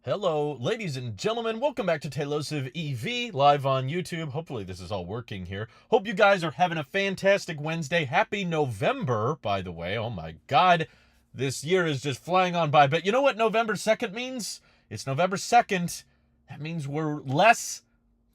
Hello, ladies and gentlemen. Welcome back to Tailosive EV live on YouTube. Hopefully this is all working here. Hope you guys are having a fantastic Wednesday. Happy November, by the way. Oh my God, this year is just flying on by. But you know what November 2nd means? It's November 2nd. That means we're less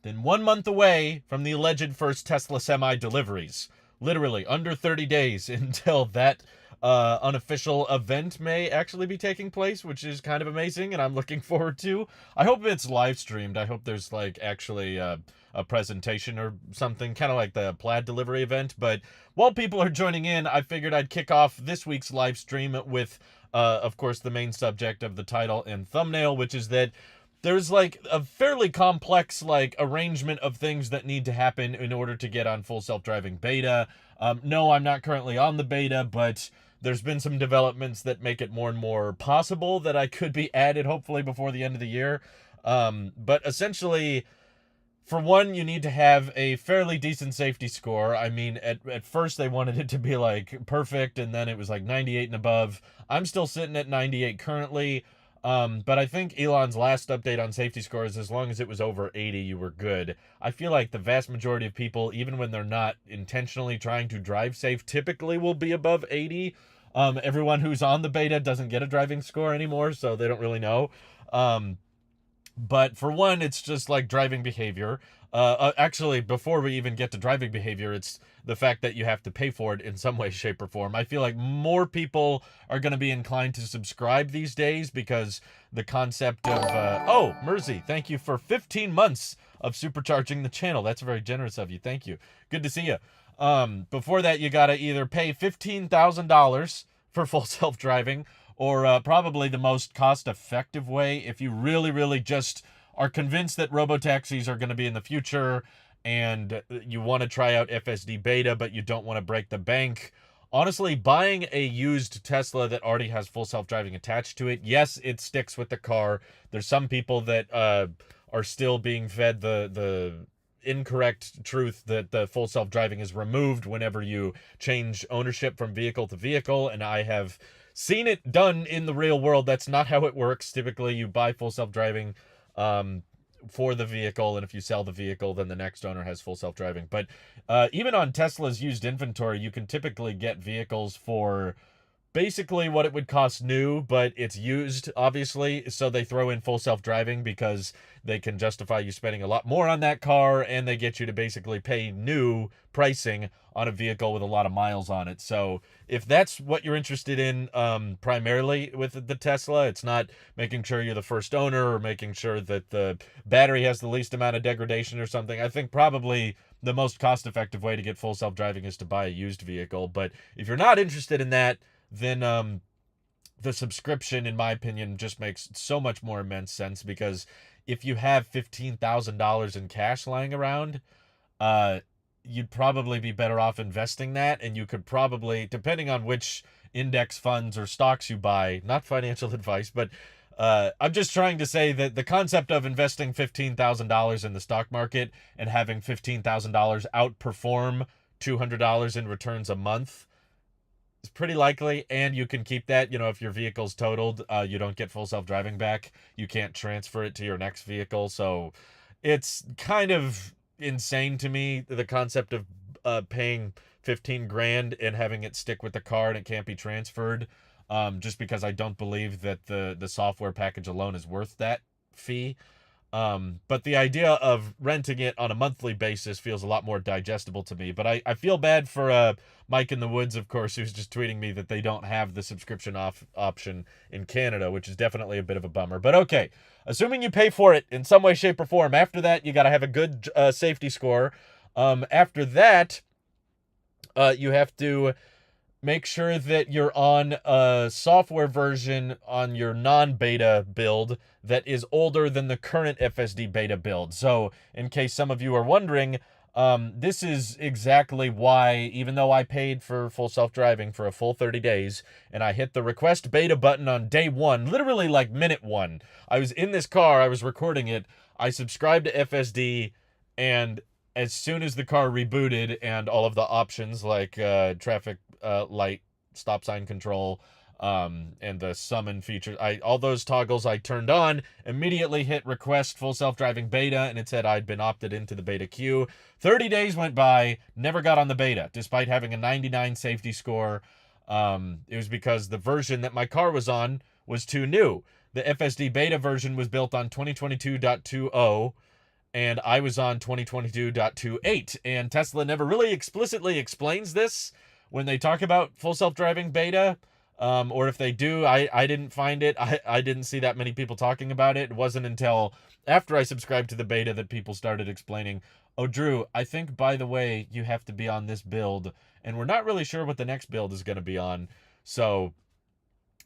than 1 month away from the alleged first Tesla Semi deliveries. Literally under 30 days until that unofficial event may actually be taking place, which is kind of amazing, and I'm looking forward to. I hope it's live streamed. I hope there's like actually a presentation or something, kind of like the plaid delivery event. But while people are joining in, I figured I'd kick off this week's live stream with, of course, the main subject of the title and thumbnail, which is that there's like a fairly complex like arrangement of things that need to happen in order to get on full self-driving beta. No, I'm not currently on the beta, but there's been some developments that make it more and more possible that I could be added hopefully before the end of the year. But essentially, for one, you need to have a fairly decent safety score. I mean, at first they wanted it to be like perfect, and then it was like 98 and above. I'm still sitting at 98 currently. But I think Elon's last update on safety scores, as long as it was over 80, you were good. I feel like the vast majority of people, even when they're not intentionally trying to drive safe, typically will be above 80. Everyone who's on the beta doesn't get a driving score anymore, so they don't really know. But for one, it's just like driving behavior. Actually, before we even get to driving behavior, it's the fact that you have to pay for it in some way, shape, or form. I feel like more people are going to be inclined to subscribe these days because the concept of, oh, Mersey, thank you for 15 months of supercharging the channel. That's very generous of you. Thank you. Good to see you. Before that, you got to either pay $15,000 for full self-driving, or probably the most cost-effective way, if you really, really just are convinced that robotaxis are going to be in the future and you want to try out FSD beta, but you don't want to break the bank. Honestly, buying a used Tesla that already has full self-driving attached to it, yes, it sticks with the car. There's some people that are still being fed the incorrect truth that the full self-driving is removed whenever you change ownership from vehicle to vehicle, and I have seen it done in the real world. That's not how it works. Typically, you buy full self-driving for the vehicle, and if you sell the vehicle, then the next owner has full self-driving. But even on Tesla's used inventory, you can typically get vehicles for basically what it would cost new, but it's used, obviously, so they throw in full self-driving because they can justify you spending a lot more on that car, and they get you to basically pay new pricing on a vehicle with a lot of miles on it. So if that's what you're interested in, primarily with the Tesla, it's not making sure you're the first owner or making sure that the battery has the least amount of degradation or something. I think probably the most cost-effective way to get full self-driving is to buy a used vehicle. But if you're not interested in that, then the subscription, in my opinion, just makes so much more immense sense, because if you have $15,000 in cash lying around, you'd probably be better off investing that, and you could probably, depending on which index funds or stocks you buy, not financial advice, but I'm just trying to say that the concept of investing $15,000 in the stock market and having $15,000 outperform $200 in returns a month, it's pretty likely, and you can keep that. You know, if your vehicle's totaled, you don't get full self-driving back. You can't transfer it to your next vehicle, so it's kind of insane to me, the concept of paying 15 grand and having it stick with the car and it can't be transferred, just because I don't believe that the software package alone is worth that fee. But the idea of renting it on a monthly basis feels a lot more digestible to me. But I feel bad for Mike in the Woods, of course, who's just tweeting me that they don't have the subscription option in Canada, which is definitely a bit of a bummer. But okay, assuming you pay for it in some way, shape, or form, after that, you got to have a good safety score. After that, you have to make sure that you're on a software version on your non-beta build that is older than the current FSD beta build. So in case some of you are wondering, this is exactly why, even though I paid for full self-driving for a full 30 days, and I hit the request beta button on day one, literally like minute one, I was in this car, I was recording it, I subscribed to FSD, and as soon as the car rebooted and all of the options like traffic light, stop sign control, and the summon feature. All those toggles I turned on, immediately hit request full self-driving beta, and it said I'd been opted into the beta queue. 30 days went by, never got on the beta, despite having a 99 safety score. It was because the version that my car was on was too new. The FSD beta version was built on 2022.20, and I was on 2022.28, and Tesla never really explicitly explains this when they talk about full self-driving beta. Or if they do, I didn't find it. I didn't see that many people talking about it. It wasn't until after I subscribed to the beta that people started explaining, oh, Drew, I think, by the way, you have to be on this build, and we're not really sure what the next build is going to be on. So,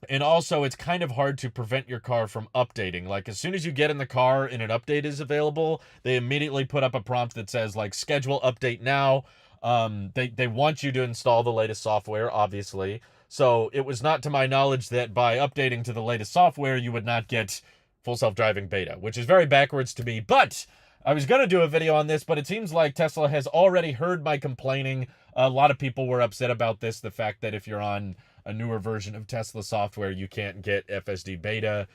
and also, it's kind of hard to prevent your car from updating. Like, as soon as you get in the car and an update is available, they immediately put up a prompt that says, like, schedule update now. They want you to install the latest software, obviously. So it was not to my knowledge that by updating to the latest software, you would not get full self-driving beta, which is very backwards to me. But I was going to do a video on this, but it seems like Tesla has already heard my complaining. A lot of people were upset about this, the fact that if you're on a newer version of Tesla software, you can't get FSD beta.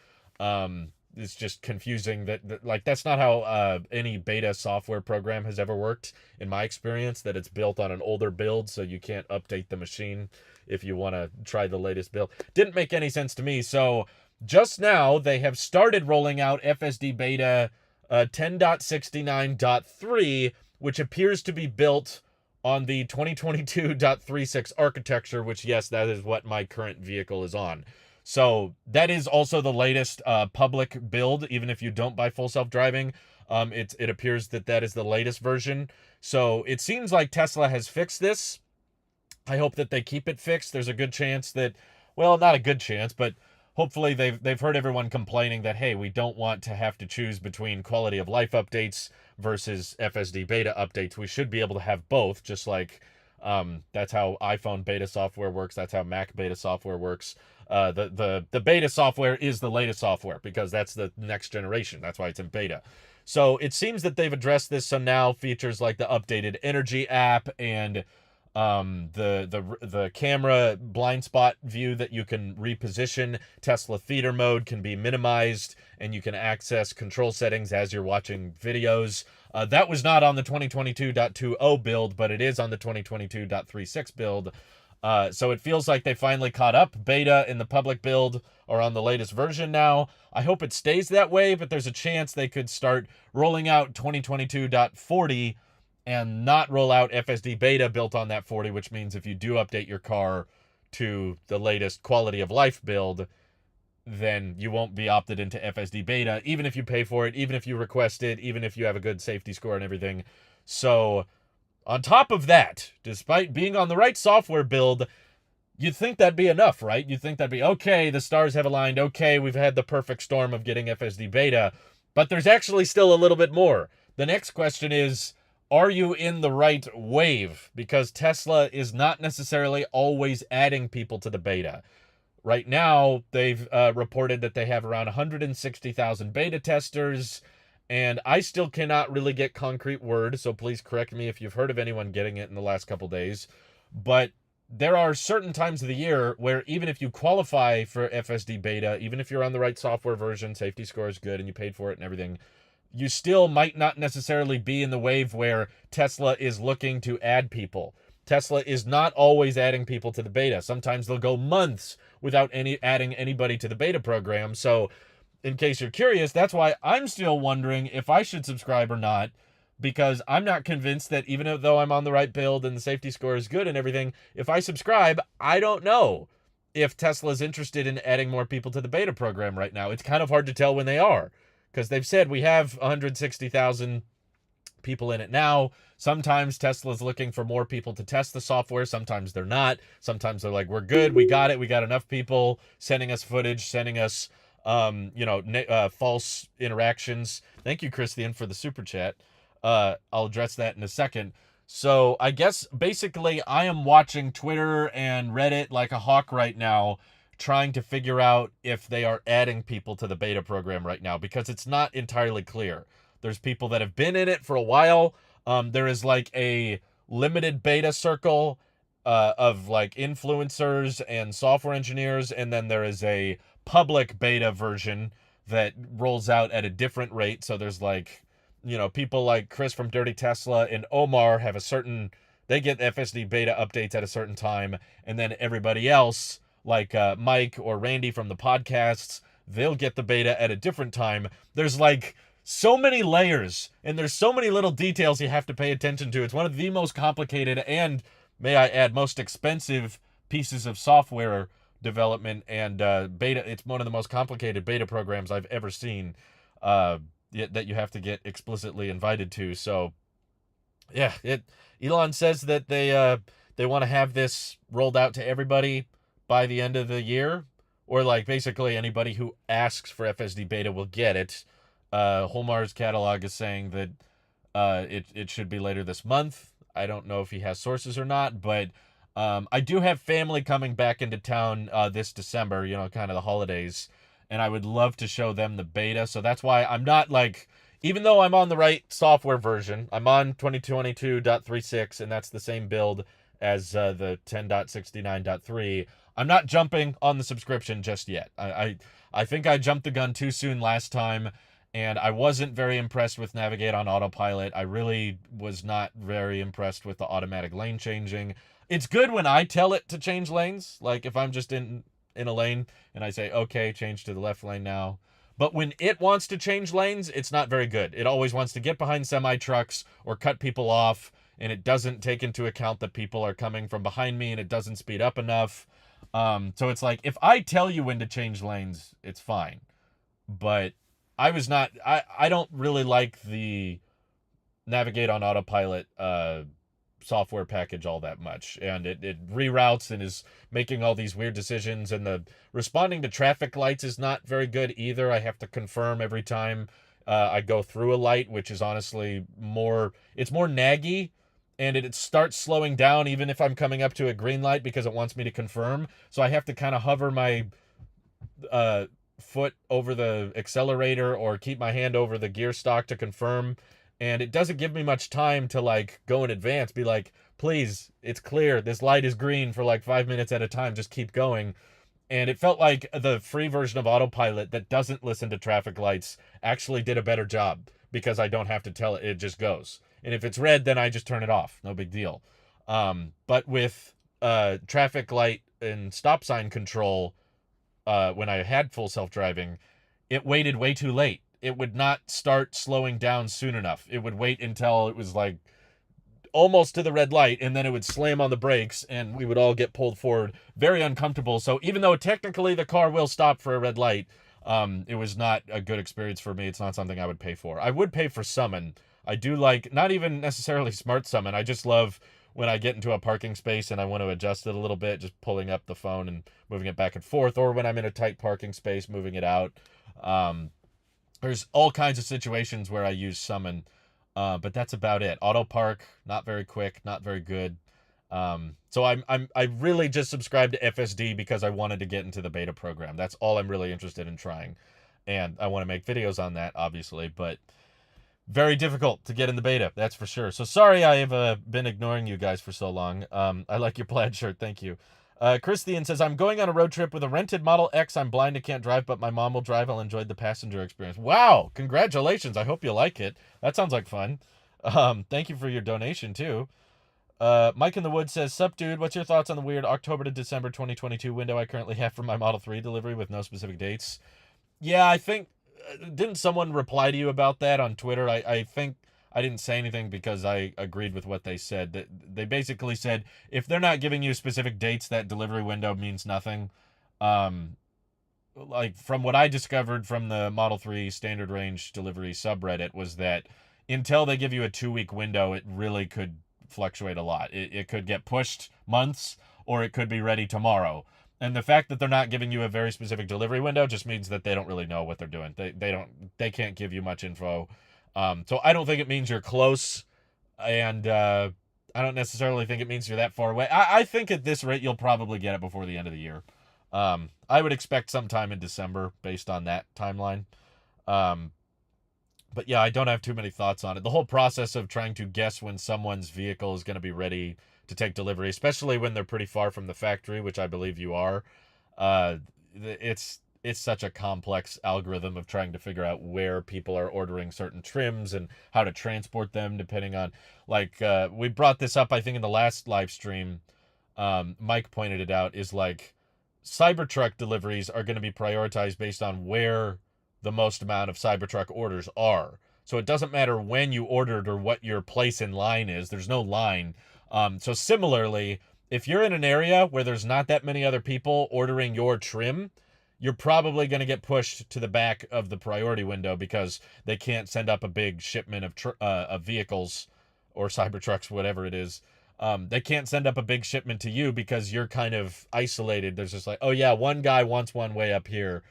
It's just confusing that like, that's not how any beta software program has ever worked, in my experience, that it's built on an older build, so you can't update the machine if you want to try the latest build. Didn't make any sense to me. So just now, they have started rolling out FSD beta 10.69.3, which appears to be built on the 2022.36 architecture, which, yes, that is what my current vehicle is on. So that is also the latest public build, even if you don't buy full self-driving. It appears that that is the latest version. So it seems like Tesla has fixed this. I hope that they keep it fixed. There's a good chance that, well, not a good chance, but hopefully they've heard everyone complaining that, hey, we don't want to have to choose between quality of life updates versus FSD beta updates. We should be able to have both, just like that's how iPhone beta software works. That's how Mac beta software works. The beta software is the latest software because that's the next generation. That's why it's in beta. So it seems that they've addressed this. So now features like the updated energy app and the camera blind spot view that you can reposition. Tesla theater mode can be minimized, and you can access control settings as you're watching videos. That was not on the 2022.20 build, but it is on the 2022.36 build. So it feels like they finally caught up. Beta and the public build are on the latest version now. I hope it stays that way, but there's a chance they could start rolling out 2022.40 and not roll out FSD beta built on that 40, which means if you do update your car to the latest quality of life build, then you won't be opted into FSD beta, even if you pay for it, even if you request it, even if you have a good safety score and everything. So on top of that, despite being on the right software build, you'd think that'd be enough, right? You'd think that'd be, okay, the stars have aligned, okay, we've had the perfect storm of getting FSD beta, but there's actually still a little bit more. The next question is, are you in the right wave? Because Tesla is not necessarily always adding people to the beta. Right now, they've reported that they have around 160,000 beta testers, and I still cannot really get concrete word, so please correct me if you've heard of anyone getting it in the last couple days. But there are certain times of the year where even if you qualify for FSD beta, even if you're on the right software version, safety score is good, and you paid for it and everything, you still might not necessarily be in the wave where Tesla is looking to add people. Tesla is not always adding people to the beta. Sometimes they'll go months without adding anybody to the beta program. So in case you're curious, that's why I'm still wondering if I should subscribe or not, because I'm not convinced that even though I'm on the right build and the safety score is good and everything, if I subscribe, I don't know if Tesla's interested in adding more people to the beta program right now. It's kind of hard to tell when they are, because they've said we have 160,000 people in it now. Sometimes Tesla's looking for more people to test the software. Sometimes they're not. Sometimes they're like, we're good. We got it. We got enough people sending us footage, sending us, false interactions. Thank you, Christian, for the super chat. I'll address that in a second. So I guess basically I am watching Twitter and Reddit like a hawk right now, trying to figure out if they are adding people to the beta program right now, because it's not entirely clear. There's people that have been in it for a while. There is like a limited beta circle of like influencers and software engineers, and then there is a public beta version that rolls out at a different rate. So there's like, people like Chris from Dirty Tesla and Omar have they get FSD beta updates at a certain time, and then everybody else, like Mike or Randy from the podcasts, they'll get the beta at a different time. There's like so many layers, and there's so many little details you have to pay attention to. It's one of the most complicated and, may I add, most expensive pieces of software development and beta. It's one of the most complicated beta programs I've ever seen that you have to get explicitly invited to. So yeah, Elon says that they want to have this rolled out to everybody by the end of the year, or like basically anybody who asks for FSD beta will get it. Holmar's catalog is saying that it should be later this month. I don't know if he has sources or not, but I do have family coming back into town this December, kind of the holidays, and I would love to show them the beta. So that's why I'm not like, even though I'm on the right software version, I'm on 2022.36, and that's the same build as the 10.69.3. I'm not jumping on the subscription just yet. I think I jumped the gun too soon last time, and I wasn't very impressed with Navigate on Autopilot. I really was not very impressed with the automatic lane changing. It's good when I tell it to change lanes, like if I'm just in a lane and I say, okay, change to the left lane now. But when it wants to change lanes, it's not very good. It always wants to get behind semi-trucks or cut people off, and it doesn't take into account that people are coming from behind me, and it doesn't speed up enough. So it's like, if I tell you when to change lanes, it's fine. But I don't really like the Navigate on Autopilot software package all that much, and it reroutes and is making all these weird decisions, and the responding to traffic lights is not very good either. I have to confirm every time I go through a light, which is honestly more naggy, and it starts slowing down even if I'm coming up to a green light because it wants me to confirm. So I have to kind of hover my foot over the accelerator or keep my hand over the gear stock to confirm. And it doesn't give me much time to like go in advance, be like, please, it's clear, this light is green for like 5 minutes at a time, just keep going. And it felt like the free version of Autopilot that doesn't listen to traffic lights actually did a better job, because I don't have to tell it, it just goes. And if it's red, then I just turn it off, no big deal. But with traffic light and stop sign control, when I had full self-driving, it waited way too late. It would not start slowing down soon enough. It would wait until it was like almost to the red light, and then it would slam on the brakes, and we would all get pulled forward. Very uncomfortable. So even though technically the car will stop for a red light, it was not a good experience for me. It's not something I would pay for. I would pay for summon. I do like, not even necessarily smart summon. I just love when I get into a parking space and I want to adjust it a little bit, just pulling up the phone and moving it back and forth, or when I'm in a tight parking space, moving it out. There's all kinds of situations where I use summon, but that's about it. Auto park, not very quick, not very good. So I really just subscribed to FSD because I wanted to get into the beta program. That's all I'm really interested in trying, and I want to make videos on that, obviously, but very difficult to get in the beta, that's for sure. So sorry I have been ignoring you guys for so long. I like your plaid shirt, thank you. Christian says, I'm going on a road trip with a rented Model X. I'm blind and can't drive, but my mom will drive. I'll enjoy the passenger experience. Wow, congratulations. I hope you like it. That sounds like fun. Thank you for your donation, too. Mike in the Woods says, sup, dude, what's your thoughts on the weird October to December 2022 window I currently have for my Model 3 delivery with no specific dates? Yeah, I think, didn't someone reply to you about that on Twitter? I think I didn't say anything because I agreed with what they said. They basically said, if they're not giving you specific dates, that delivery window means nothing. Like, from what I discovered from the Model 3 standard range delivery subreddit was that until they give you a 2-week window, it really could fluctuate a lot. It could get pushed months, or it could be ready tomorrow. And the fact that they're not giving you a very specific delivery window just means that they don't really know what they're doing. They can't give you much info. So I don't think it means you're close, and I don't necessarily think it means you're that far away. I think at this rate, you'll probably get it before the end of the year. I would expect sometime in December based on that timeline. But yeah, I don't have too many thoughts on it. The whole process of trying to guess when someone's vehicle is going to be ready to take delivery, especially when they're pretty far from the factory, which I believe you are. Uh, it's such a complex algorithm of trying to figure out where people are ordering certain trims and how to transport them depending on, like, we brought this up I think in the last live stream. Mike pointed it out, is like Cybertruck deliveries are going to be prioritized based on where the most amount of Cybertruck orders are. So it doesn't matter when you ordered or what your place in line is. There's no line. So similarly, if you're in an area where there's not that many other people ordering your trim, you're probably going to get pushed to the back of the priority window because they can't send up a big shipment of vehicles or Cybertrucks, whatever it is. They can't send up a big shipment to you because you're kind of isolated. There's just like, oh yeah, one guy wants one way up here.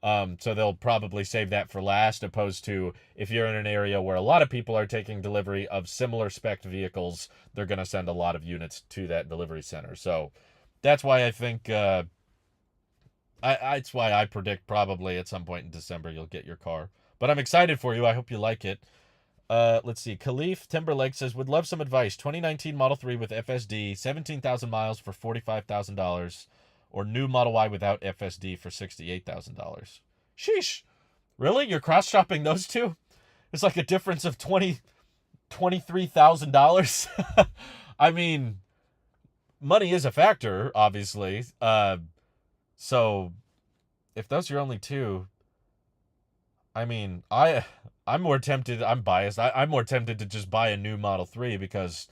So they'll probably save that for last, opposed to if you're in an area where a lot of people are taking delivery of similar spec vehicles, they're going to send a lot of units to that delivery center. So that's why I think, that's why I predict probably at some point in December you'll get your car. But I'm excited for you. I hope you like it. Let's see. Khalif Timberlake says, would love some advice. 2019 Model 3 with FSD, 17,000 miles for $45,000, or new Model Y without FSD for $68,000. Sheesh. Really? You're cross-shopping those two? It's like a difference of $23,000. I mean, money is a factor, obviously. So if those are your only two, I mean, I'm more tempted, I'm biased, I'm more tempted to just buy a new Model 3 because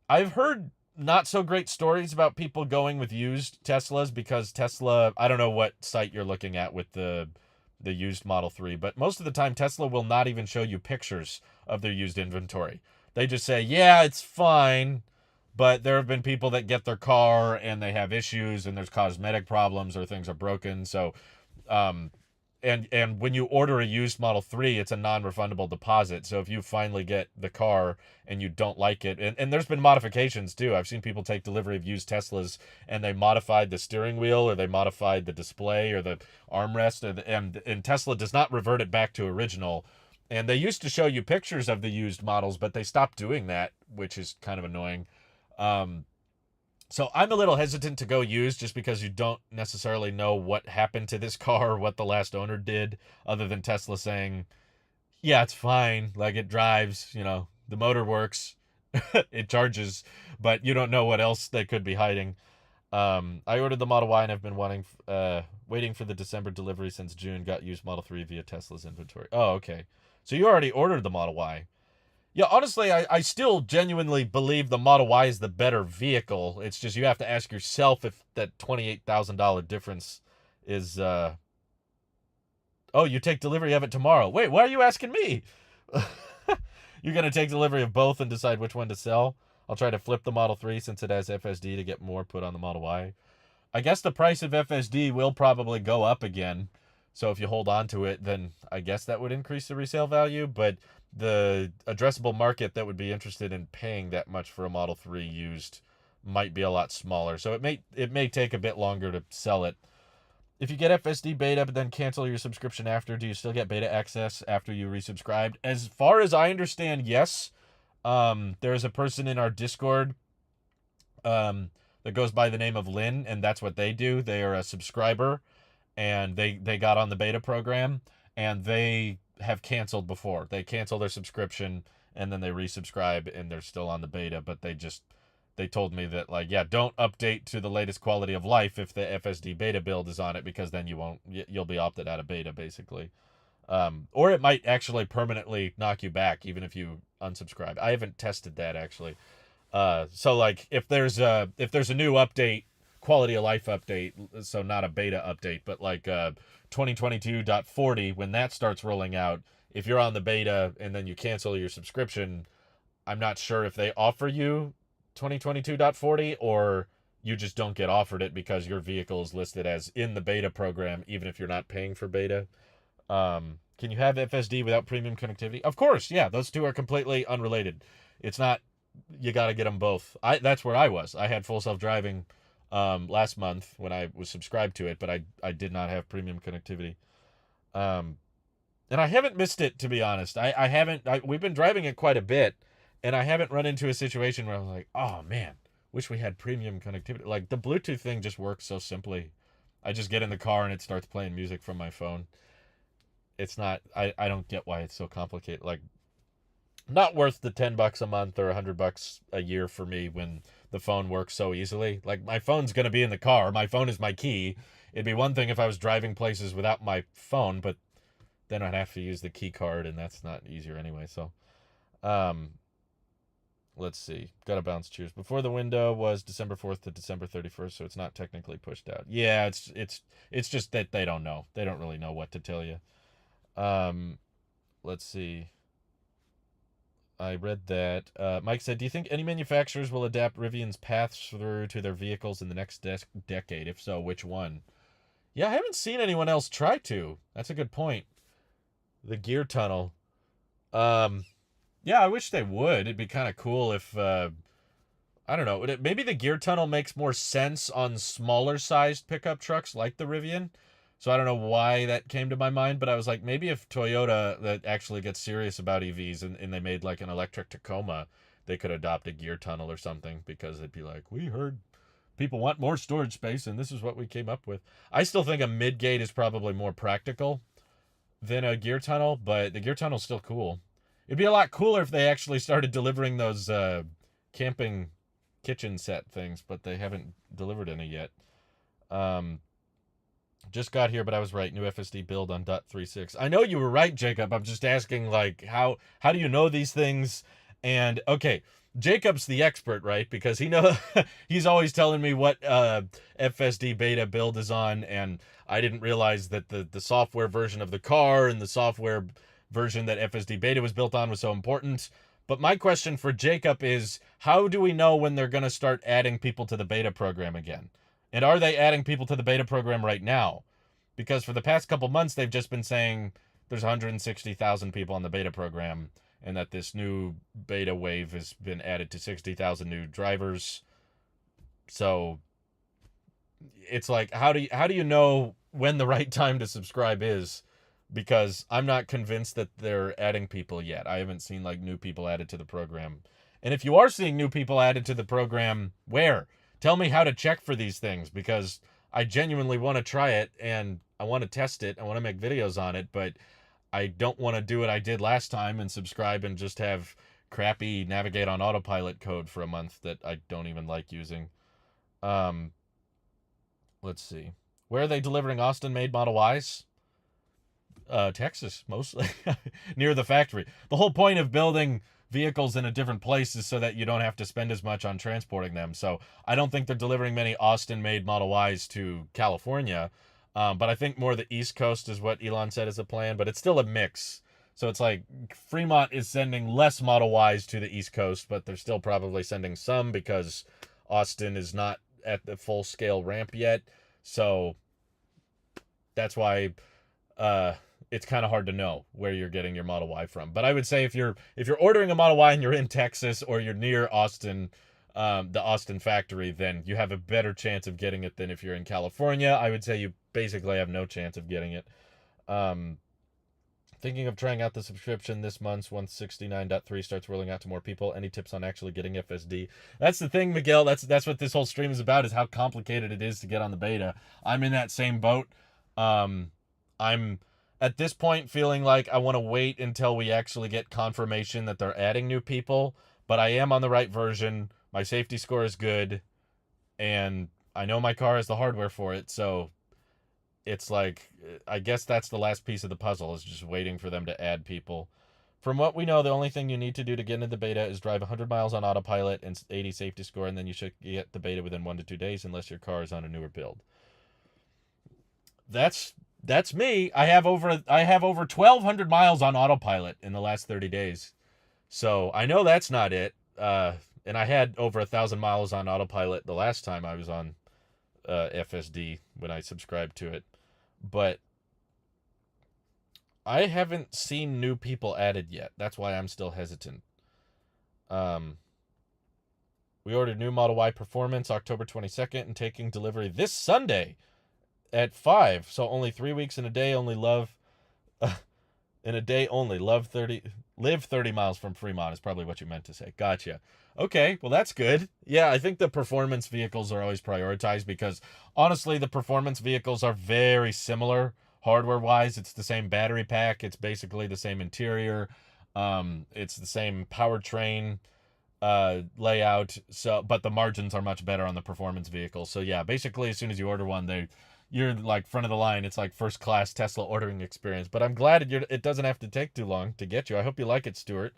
I've heard not so great stories about people going with used Teslas because Tesla, I don't know what site you're looking at with the used Model 3, but most of the time Tesla will not even show you pictures of their used inventory. They just say, yeah, it's fine, but there have been people that get their car and they have issues and there's cosmetic problems or things are broken. So, and when you order a used Model 3, it's a non-refundable deposit. So if you finally get the car and you don't like it, and there's been modifications too. I've seen people take delivery of used Teslas and they modified the steering wheel or they modified the display or the armrest, and Tesla does not revert it back to original. And they used to show you pictures of the used models, but they stopped doing that, which is kind of annoying. So I'm a little hesitant to go used just because you don't necessarily know what happened to this car or what the last owner did, other than Tesla saying, yeah, it's fine. Like, it drives, the motor works, it charges, but you don't know what else they could be hiding. I ordered the Model Y and I've been waiting for the December delivery since June. Got used Model 3 via Tesla's inventory. Oh, okay. So you already ordered the Model Y. Yeah, honestly, I still genuinely believe the Model Y is the better vehicle. It's just you have to ask yourself if that $28,000 difference is... Oh, you take delivery of it tomorrow. Wait, why are you asking me? You're going to take delivery of both and decide which one to sell? I'll try to flip the Model 3 since it has FSD to get more put on the Model Y. I guess the price of FSD will probably go up again. So if you hold on to it, then I guess that would increase the resale value. But the addressable market that would be interested in paying that much for a Model 3 used might be a lot smaller. So it may take a bit longer to sell it. If you get FSD beta but then cancel your subscription after, do you still get beta access after you resubscribed? As far as I understand, yes. There's a person in our Discord that goes by the name of Lynn, and that's what they do. They are a subscriber, and they got on the beta program, and they have canceled before. They cancel their subscription, and then they resubscribe, and they're still on the beta, but they told me that, like, yeah, don't update to the latest quality of life if the FSD beta build is on it, because then you'll be opted out of beta, basically. Or it might actually permanently knock you back, even if you unsubscribe. I haven't tested that, actually. So, like, if there's a new update, quality of life update, so not a beta update, but like 2022.40, when that starts rolling out, if you're on the beta and then you cancel your subscription, I'm not sure if they offer you 2022.40 or you just don't get offered it because your vehicle is listed as in the beta program, even if you're not paying for beta. Can you have FSD without premium connectivity? Of course, yeah. Those two are completely unrelated. It's not, you got to get them both. That's where I was. I had full self-driving last month when I was subscribed to it, but I did not have premium connectivity. And I haven't missed it, to be honest. We've been driving it quite a bit, and I haven't run into a situation where I'm like, oh man, wish we had premium connectivity. Like, the Bluetooth thing just works so simply. I just get in the car and it starts playing music from my phone. It's not, I don't get why it's so complicated. Like, not worth the $10 a month or $100 a year for me when the phone works so easily. Like, my phone's going to be in the car. My phone is my key. It'd be one thing if I was driving places without my phone, but then I'd have to use the key card, and that's not easier anyway. So, let's see. Gotta bounce. Cheers. Before the window was December 4th to December 31st, so it's not technically pushed out. Yeah, it's just that they don't know. They don't really know what to tell you. Let's see. I read that. Mike said, do you think any manufacturers will adapt Rivian's paths through to their vehicles in the next decade? If so, which one? Yeah, I haven't seen anyone else try to. That's a good point. The gear tunnel. Yeah, I wish they would. It'd be kind of cool if, I don't know, maybe the gear tunnel makes more sense on smaller sized pickup trucks like the Rivian. So I don't know why that came to my mind, but I was like, maybe if Toyota that actually gets serious about EVs and they made like an electric Tacoma, they could adopt a gear tunnel or something, because it'd be like, we heard people want more storage space and this is what we came up with. I still think a mid-gate is probably more practical than a gear tunnel, but the gear tunnel's still cool. It'd be a lot cooler if they actually started delivering those camping kitchen set things, but they haven't delivered any yet. Just got here, but I was right. New FSD build on .36. I know you were right, Jacob. I'm just asking, like, how do you know these things? And, okay, Jacob's the expert, right? Because he's always telling me what FSD beta build is on, and I didn't realize that the software version of the car and the software version that FSD beta was built on was so important. But my question for Jacob is, how do we know when they're going to start adding people to the beta program again? And are they adding people to the beta program right now? Because for the past couple months, they've just been saying there's 160,000 people on the beta program, and that this new beta wave has been added to 60,000 new drivers. So it's like, how do you know when the right time to subscribe is? Because I'm not convinced that they're adding people yet. I haven't seen like new people added to the program. And if you are seeing new people added to the program, where? Tell me how to check for these things, because I genuinely want to try it and I want to test it. I want to make videos on it, but I don't want to do what I did last time and subscribe and just have crappy navigate on autopilot code for a month that I don't even like using. Let's see. Where are they delivering Austin-made Model Ys? Texas, mostly. Near the factory. The whole point of building vehicles in a different place is so that you don't have to spend as much on transporting them. So I don't think they're delivering many Austin-made Model Ys to California, but I think more the East Coast is what Elon said is a plan, but it's still a mix. So it's like Fremont is sending less Model Ys to the East Coast, but they're still probably sending some because Austin is not at the full-scale ramp yet. So that's why it's kind of hard to know where you're getting your Model Y from. But I would say if you're ordering a Model Y and you're in Texas or you're near Austin, the Austin factory, then you have a better chance of getting it than if you're in California. I would say you basically have no chance of getting it. Thinking of trying out the subscription this month once 69.3 starts rolling out to more people. Any tips on actually getting FSD? That's the thing, Miguel. That's what this whole stream is about, is how complicated it is to get on the beta. I'm in that same boat. I'm at this point feeling like I want to wait until we actually get confirmation that they're adding new people, but I am on the right version. My safety score is good, and I know my car has the hardware for it, so it's like, I guess that's the last piece of the puzzle, is just waiting for them to add people. From what we know, the only thing you need to do to get into the beta is drive 100 miles on autopilot and 80 safety score, and then you should get the beta within 1 to 2 days unless your car is on a newer build. That's me. I have over 1,200 miles on autopilot in the last 30 days. So I know that's not it. And I had over 1,000 miles on autopilot the last time I was on FSD when I subscribed to it. But I haven't seen new people added yet. That's why I'm still hesitant. We ordered new Model Y Performance October 22nd and taking delivery this Sunday at 5. So only 3 weeks in a day, only love in a day only. Love 30 Live 30 miles from Fremont is probably what you meant to say. Gotcha. Okay, well, that's good. Yeah, I think the performance vehicles are always prioritized because, honestly, the performance vehicles are very similar hardware-wise. It's the same battery pack. It's basically the same interior. It's the same powertrain layout. So, but the margins are much better on the performance vehicle. So, yeah, basically, as soon as you order one, you're like front of the line. It's like first class Tesla ordering experience. But I'm glad it doesn't have to take too long to get you. I hope you like it, Stuart.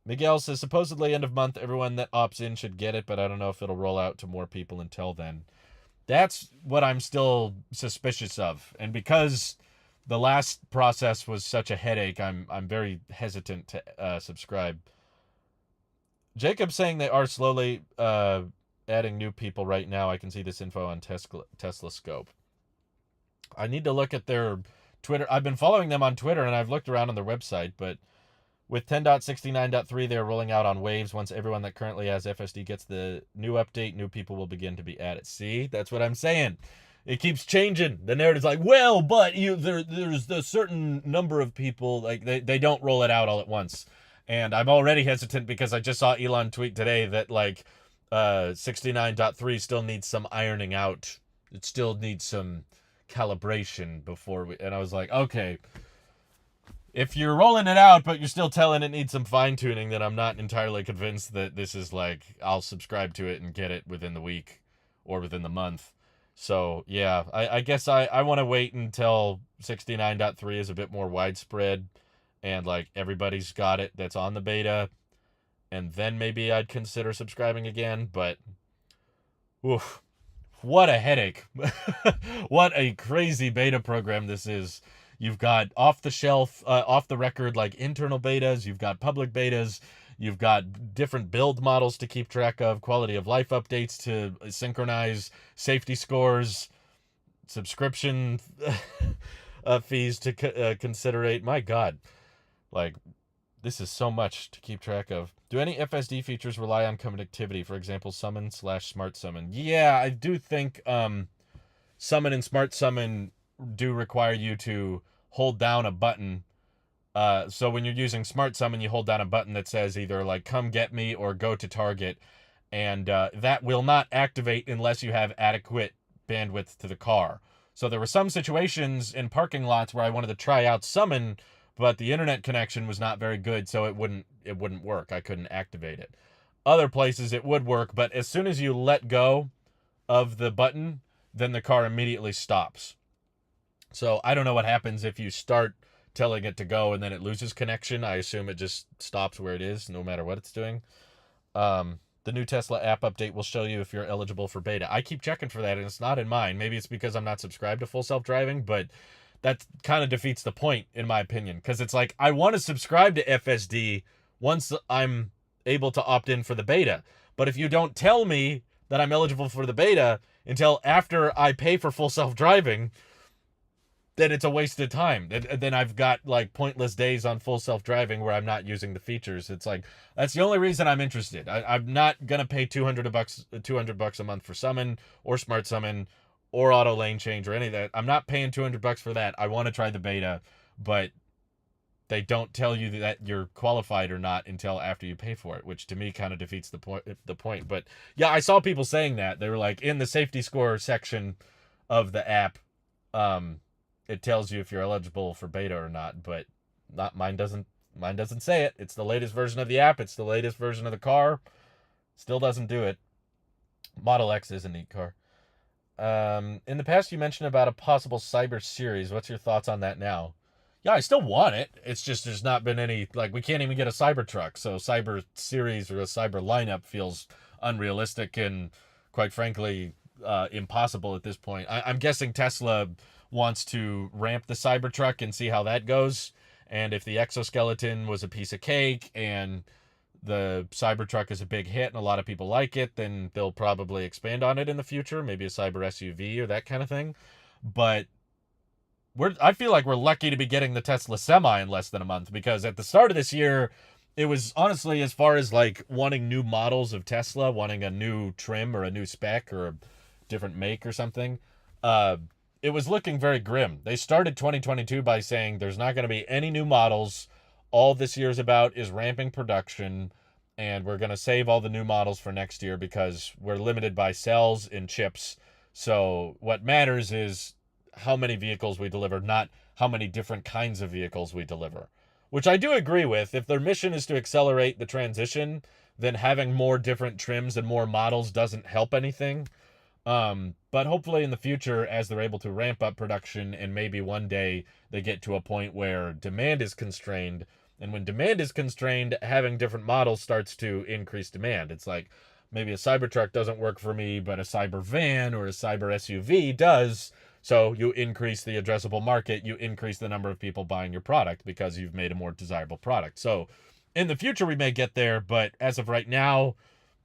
Miguel says supposedly end of month everyone that opts in should get it, but I don't know if it'll roll out to more people until then. That's what I'm still suspicious of. And because the last process was such a headache, I'm very hesitant to subscribe. Jacob's saying they are slowly adding new people right now. I can see this info on Tesla Scope. I need to look at their Twitter. I've been following them on Twitter, and I've looked around on their website, but with 10.69.3, they're rolling out on waves. Once everyone that currently has FSD gets the new update, new people will begin to be added. See, that's what I'm saying. It keeps changing. The narrative's like, well, but there's a certain number of people, like they don't roll it out all at once. And I'm already hesitant because I just saw Elon tweet today that like 69.3 still needs some ironing out. It still needs some calibration and I was like, okay, if you're rolling it out but you're still telling it needs some fine tuning, then I'm not entirely convinced that this is like I'll subscribe to it and get it within the week or within the month. So yeah, I guess I want to wait until 69.3 is a bit more widespread and like everybody's got it that's on the beta, and then maybe I'd consider subscribing again. But oof, what a headache. What a crazy beta program this is. You've got off the shelf, off the record, like internal betas. You've got public betas. You've got different build models to keep track of, quality of life updates to synchronize, safety scores, subscription fees to considerate. My God, like this is so much to keep track of. Do any FSD features rely on connectivity? For example, summon/smart summon. Yeah, I do think summon and smart summon do require you to hold down a button. So when you're using smart summon, you hold down a button that says either like come get me or go to target, and that will not activate unless you have adequate bandwidth to the car. So there were some situations in parking lots where I wanted to try out summon, but the internet connection was not very good, so it wouldn't work. I couldn't activate it. Other places it would work, but as soon as you let go of the button, then the car immediately stops. So I don't know what happens if you start telling it to go and then it loses connection. I assume it just stops where it is no matter what it's doing. The new Tesla app update will show you if you're eligible for beta. I keep checking for that and it's not in mine. Maybe it's because I'm not subscribed to full self-driving, but that kind of defeats the point in my opinion, because it's like I want to subscribe to FSD once I'm able to opt in for the beta. But if you don't tell me that I'm eligible for the beta until after I pay for full self-driving, then it's a waste of time. Then I've got like pointless days on full self-driving where I'm not using the features. It's like, that's the only reason I'm interested. I'm not going to pay $200 a month for summon or smart summon or auto lane change or any of that. I'm not paying $200 for that. I want to try the beta, but they don't tell you that you're qualified or not until after you pay for it, which to me kind of defeats the point. But yeah, I saw people saying that. They were like in the safety score section of the app, it tells you if you're eligible for beta or not, but mine doesn't say it. It's the latest version of the app. It's the latest version of the car. Still doesn't do it. Model X is a neat car. In the past, you mentioned about a possible Cyber series. What's your thoughts on that now? Yeah, I still want it. It's just there's not been any, like, we can't even get a Cybertruck. So Cyber series or a Cyber lineup feels unrealistic and, quite frankly, impossible at this point. I'm guessing Tesla wants to ramp the Cybertruck and see how that goes. And if the exoskeleton was a piece of cake and the Cybertruck is a big hit and a lot of people like it, then they'll probably expand on it in the future. Maybe a Cyber SUV or that kind of thing. But I feel like we're lucky to be getting the Tesla Semi in less than a month, because at the start of this year, it was honestly, as far as like wanting new models of Tesla, wanting a new trim or a new spec or a different make or something, it was looking very grim. They started 2022 by saying there's not going to be any new models. all this year is about is ramping production, and we're going to save all the new models for next year because we're limited by cells and chips. So what matters is how many vehicles we deliver, not how many different kinds of vehicles we deliver, which I do agree with. If their mission is to accelerate the transition, then having more different trims and more models doesn't help anything. But hopefully in the future, as they're able to ramp up production and maybe one day they get to a point where demand is constrained, and when demand is constrained, having different models starts to increase demand. It's like maybe a Cybertruck doesn't work for me, but a Cyber van or a Cyber SUV does. So you increase the addressable market, you increase the number of people buying your product because you've made a more desirable product. So in the future, we may get there, but as of right now,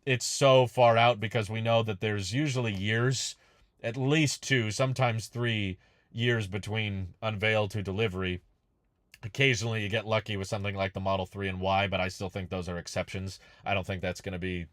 it's so far out because we know that there's usually years, at least 2, sometimes 3 years between unveil to delivery. Occasionally you get lucky with something like the Model 3 and Y, but I still think those are exceptions. I don't think that's going to be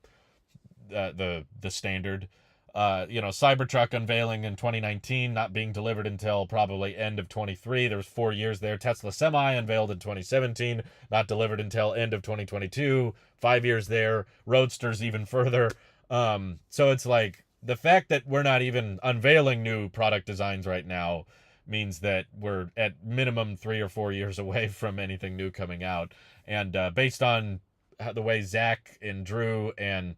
the standard. Cybertruck unveiling in 2019, not being delivered until probably end of 23. There was 4 years there. Tesla Semi unveiled in 2017, not delivered until end of 2022. 5 years there. Roadsters even further. So it's like the fact that we're not even unveiling new product designs right now means that we're at minimum 3 or 4 years away from anything new coming out. And based on the way Zach and Drew and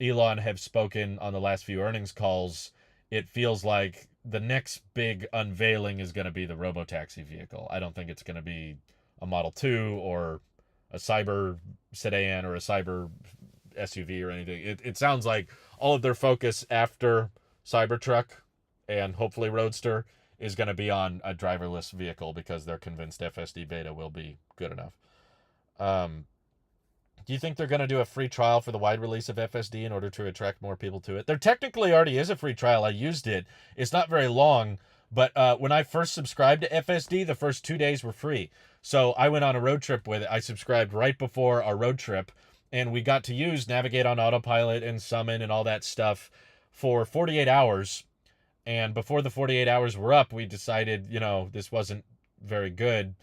Elon have spoken on the last few earnings calls, it feels like the next big unveiling is going to be the robotaxi vehicle. I don't think it's going to be a Model 2 or a Cyber sedan or a Cyber SUV or anything. It sounds like all of their focus after Cybertruck and hopefully Roadster is going to be on a driverless vehicle because they're convinced FSD beta will be good enough. Do you think they're going to do a free trial for the wide release of FSD in order to attract more people to it? There technically already is a free trial. I used it. It's not very long, but when I first subscribed to FSD, the first 2 days were free. So I went on a road trip with it. I subscribed right before our road trip, and we got to use Navigate on Autopilot and Summon and all that stuff for 48 hours. And before the 48 hours were up, we decided, this wasn't very good.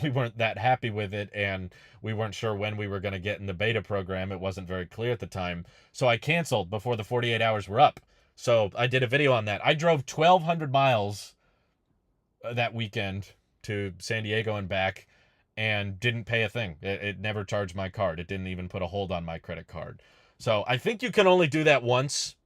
We weren't that happy with it, and we weren't sure when we were going to get in the beta program. It wasn't very clear at the time. So I canceled before the 48 hours were up. So I did a video on that. I drove 1,200 miles that weekend to San Diego and back and didn't pay a thing. It never charged my card. It didn't even put a hold on my credit card. So I think you can only do that once.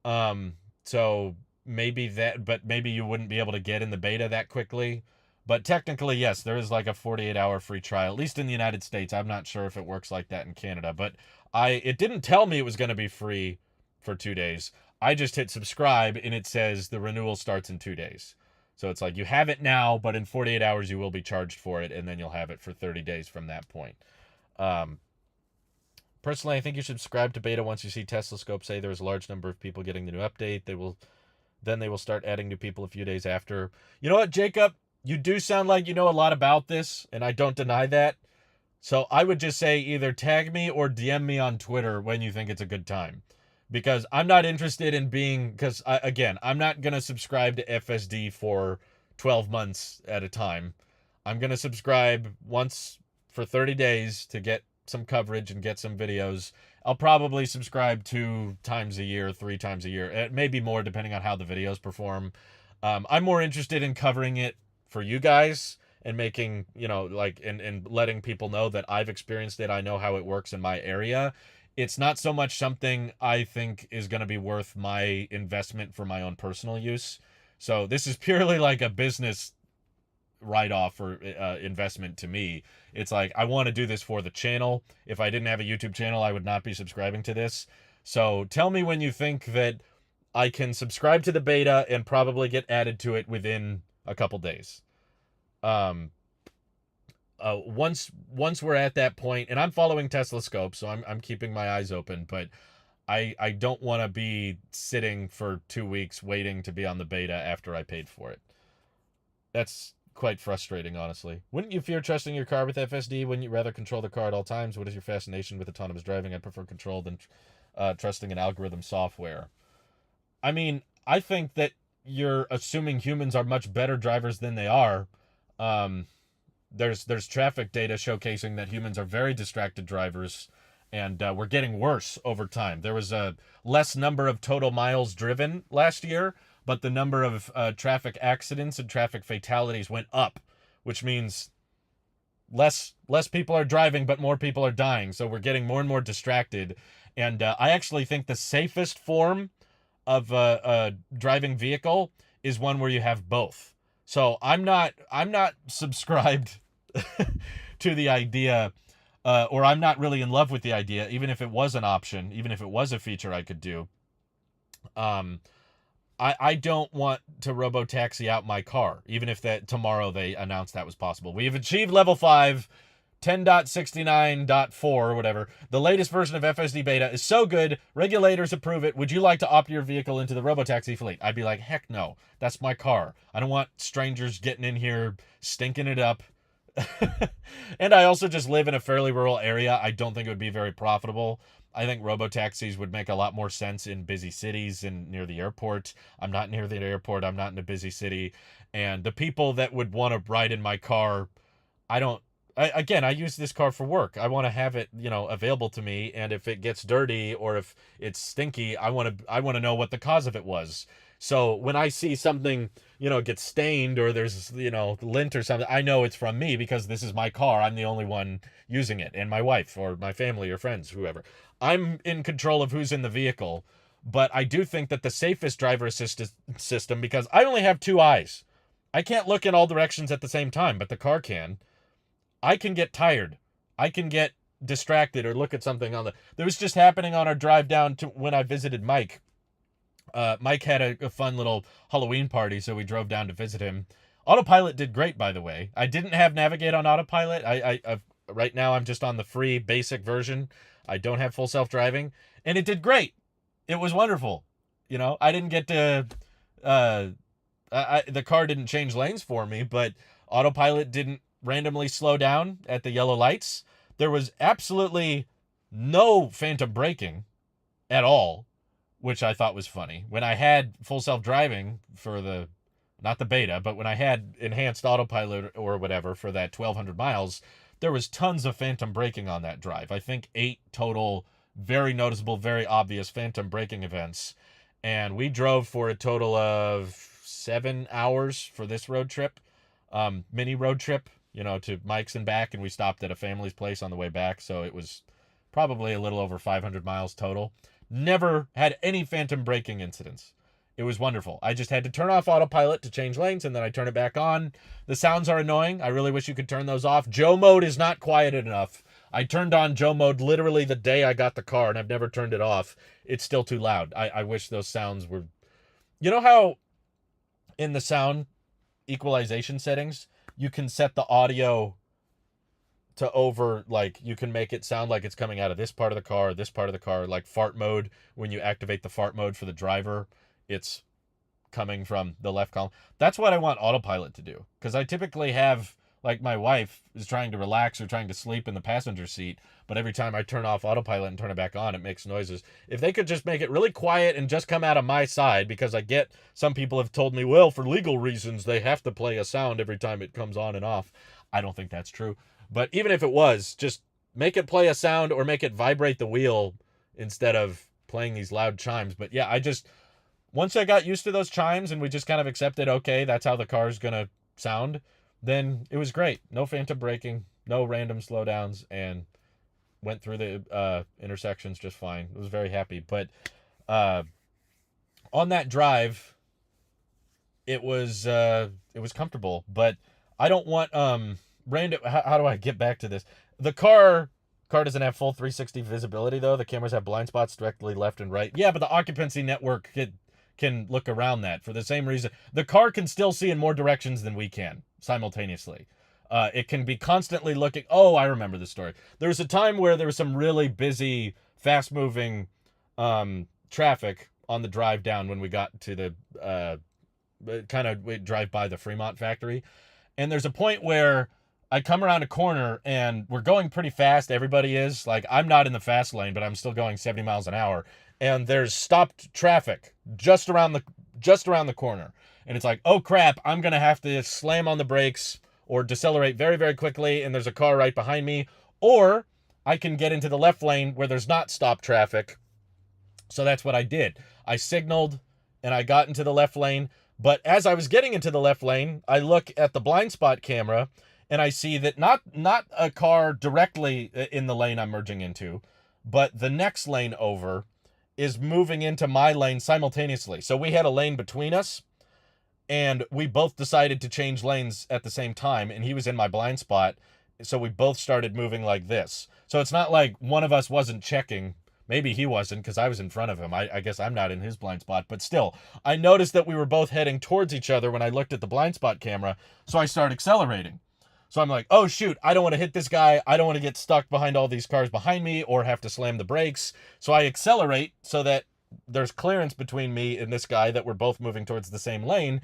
So maybe you wouldn't be able to get in the beta that quickly. But technically, yes, there is like a 48-hour free trial, at least in the United States. I'm not sure if it works like that in Canada, but it didn't tell me it was going to be free for 2 days. I just hit subscribe, and it says the renewal starts in 2 days. So it's like you have it now, but in 48 hours you will be charged for it, and then you'll have it for 30 days from that point. Personally, I think you should subscribe to beta once you see Tesla Scope say there's a large number of people getting the new update. They will start adding new people a few days after. You know what, Jacob? You do sound like you know a lot about this, and I don't deny that. So I would just say either tag me or DM me on Twitter when you think it's a good time. Because I'm not interested in I'm not going to subscribe to FSD for 12 months at a time. I'm going to subscribe once for 30 days to get some coverage and get some videos. I'll probably subscribe 2 times a year, 3 times a year. Maybe more depending on how the videos perform. I'm more interested in covering it for you guys and making, and letting people know that I've experienced it. I know how it works in my area. It's not so much something I think is going to be worth my investment for my own personal use. So this is purely like a business write-off or investment to me. It's like, I want to do this for the channel. If I didn't have a YouTube channel, I would not be subscribing to this. So tell me when you think that I can subscribe to the beta and probably get added to it within a couple days. Once we're at that point, and I'm following Tesla Scope, so I'm keeping my eyes open, but I don't want to be sitting for 2 weeks waiting to be on the beta after I paid for it. That's quite frustrating, honestly. Wouldn't you fear trusting your car with FSD? Wouldn't you rather control the car at all times? What is your fascination with autonomous driving? I'd prefer control than trusting an algorithm software. I mean, I think that you're assuming humans are much better drivers than they are. there's traffic data showcasing that humans are very distracted drivers, and we're getting worse over time. There was a less number of total miles driven last year, but the number of traffic accidents and traffic fatalities went up, which means less people are driving, but more people are dying. So we're getting more and more distracted. And I actually think the safest form of a driving vehicle is one where you have both. So I'm not subscribed to the idea, or I'm not really in love with the idea, even if it was an option, even if it was a feature I could do. I don't want to robo-taxi out my car, even if that tomorrow they announced that was possible. We have achieved level 5, 10.69.4 or whatever. The latest version of FSD beta is so good, regulators approve it. Would you like to opt your vehicle into the robo-taxi fleet? I'd be like, heck no. That's my car. I don't want strangers getting in here, stinking it up. And I also just live in a fairly rural area. I don't think it would be very profitable. I think robo-taxis would make a lot more sense in busy cities and near the airport. I'm not near the airport. I'm not in a busy city. And the people that would want to ride in my car, I use this car for work. I want to have it, available to me. And if it gets dirty or if it's stinky, I want to know what the cause of it was. So when I see something, get stained or there's, lint or something, I know it's from me because this is my car. I'm the only one using it, and my wife or my family or friends, whoever. I'm in control of who's in the vehicle, but I do think that the safest driver assistance system, because I only have 2 eyes. I can't look in all directions at the same time, but the car can. I can get tired. I can get distracted or look at something there was just happening on our drive down to when I visited Mike. Mike had a fun little Halloween party, so we drove down to visit him. Autopilot did great, by the way. I didn't have Navigate on Autopilot. Right now I'm just on the free basic version. I don't have full self-driving, and it did great. It was wonderful. I didn't get to, the car didn't change lanes for me, but Autopilot didn't randomly slow down at the yellow lights. There was absolutely no phantom braking at all, which I thought was funny. When I had full self-driving for not the beta, but when I had enhanced autopilot or whatever for that 1,200 miles, there was tons of phantom braking on that drive. I think 8 total, very noticeable, very obvious phantom braking events. And we drove for a total of 7 hours for this road trip, mini road trip, to Mike's and back. And we stopped at a family's place on the way back. So it was probably a little over 500 miles total. Never had any phantom braking incidents. It was wonderful. I just had to turn off autopilot to change lanes, and then I turn it back on. The sounds are annoying. I really wish you could turn those off. Joe mode is not quiet enough. I turned on Joe mode literally the day I got the car, and I've never turned it off. It's still too loud. I wish those sounds were... You know how in the sound equalization settings, you can set the audio to you can make it sound like it's coming out of this part of the car, like fart mode. When you activate the fart mode for the driver, it's coming from the left column. That's what I want autopilot to do, because I typically have, like, my wife is trying to relax or trying to sleep in the passenger seat, but every time I turn off autopilot and turn it back on, it makes noises. If they could just make it really quiet and just come out of my side, because I get some people have told me, well, for legal reasons, they have to play a sound every time it comes on and off. I don't think that's true. But even if it was, just make it play a sound or make it vibrate the wheel instead of playing these loud chimes. But yeah, once I got used to those chimes and we just kind of accepted, okay, that's how the car's going to sound, then it was great. No phantom braking, no random slowdowns, and went through the intersections just fine. I was very happy. But on that drive, it was comfortable. But I don't want random. How do I get back to this? The car doesn't have full 360 visibility, though. The cameras have blind spots directly left and right. Yeah, but the occupancy network can look around that for the same reason. The car can still see in more directions than we can simultaneously. It can be constantly looking. Oh, I remember the story. There was a time where there was some really busy, fast-moving traffic on the drive down when we got to the we drive by the Fremont factory. And there's a point where I come around a corner and we're going pretty fast. Everybody is. Like, I'm not in the fast lane, but I'm still going 70 miles an hour. And there's stopped traffic just around the corner. And it's like, oh crap, I'm going to have to slam on the brakes or decelerate very, very quickly and there's a car right behind me, or I can get into the left lane where there's not stop traffic. So that's what I did. I signaled and I got into the left lane. But as I was getting into the left lane, I look at the blind spot camera and I see that not a car directly in the lane I'm merging into, but the next lane over is moving into my lane simultaneously. So we had a lane between us and we both decided to change lanes at the same time, and he was in my blind spot. So we both started moving like this. So it's not like one of us wasn't checking. Maybe he wasn't because I was in front of him. I guess I'm not in his blind spot. But still, I noticed that we were both heading towards each other when I looked at the blind spot camera. So I started accelerating. So I'm like, oh, shoot, I don't want to hit this guy. I don't want to get stuck behind all these cars behind me or have to slam the brakes. So I accelerate so that there's clearance between me and this guy, that we're both moving towards the same lane.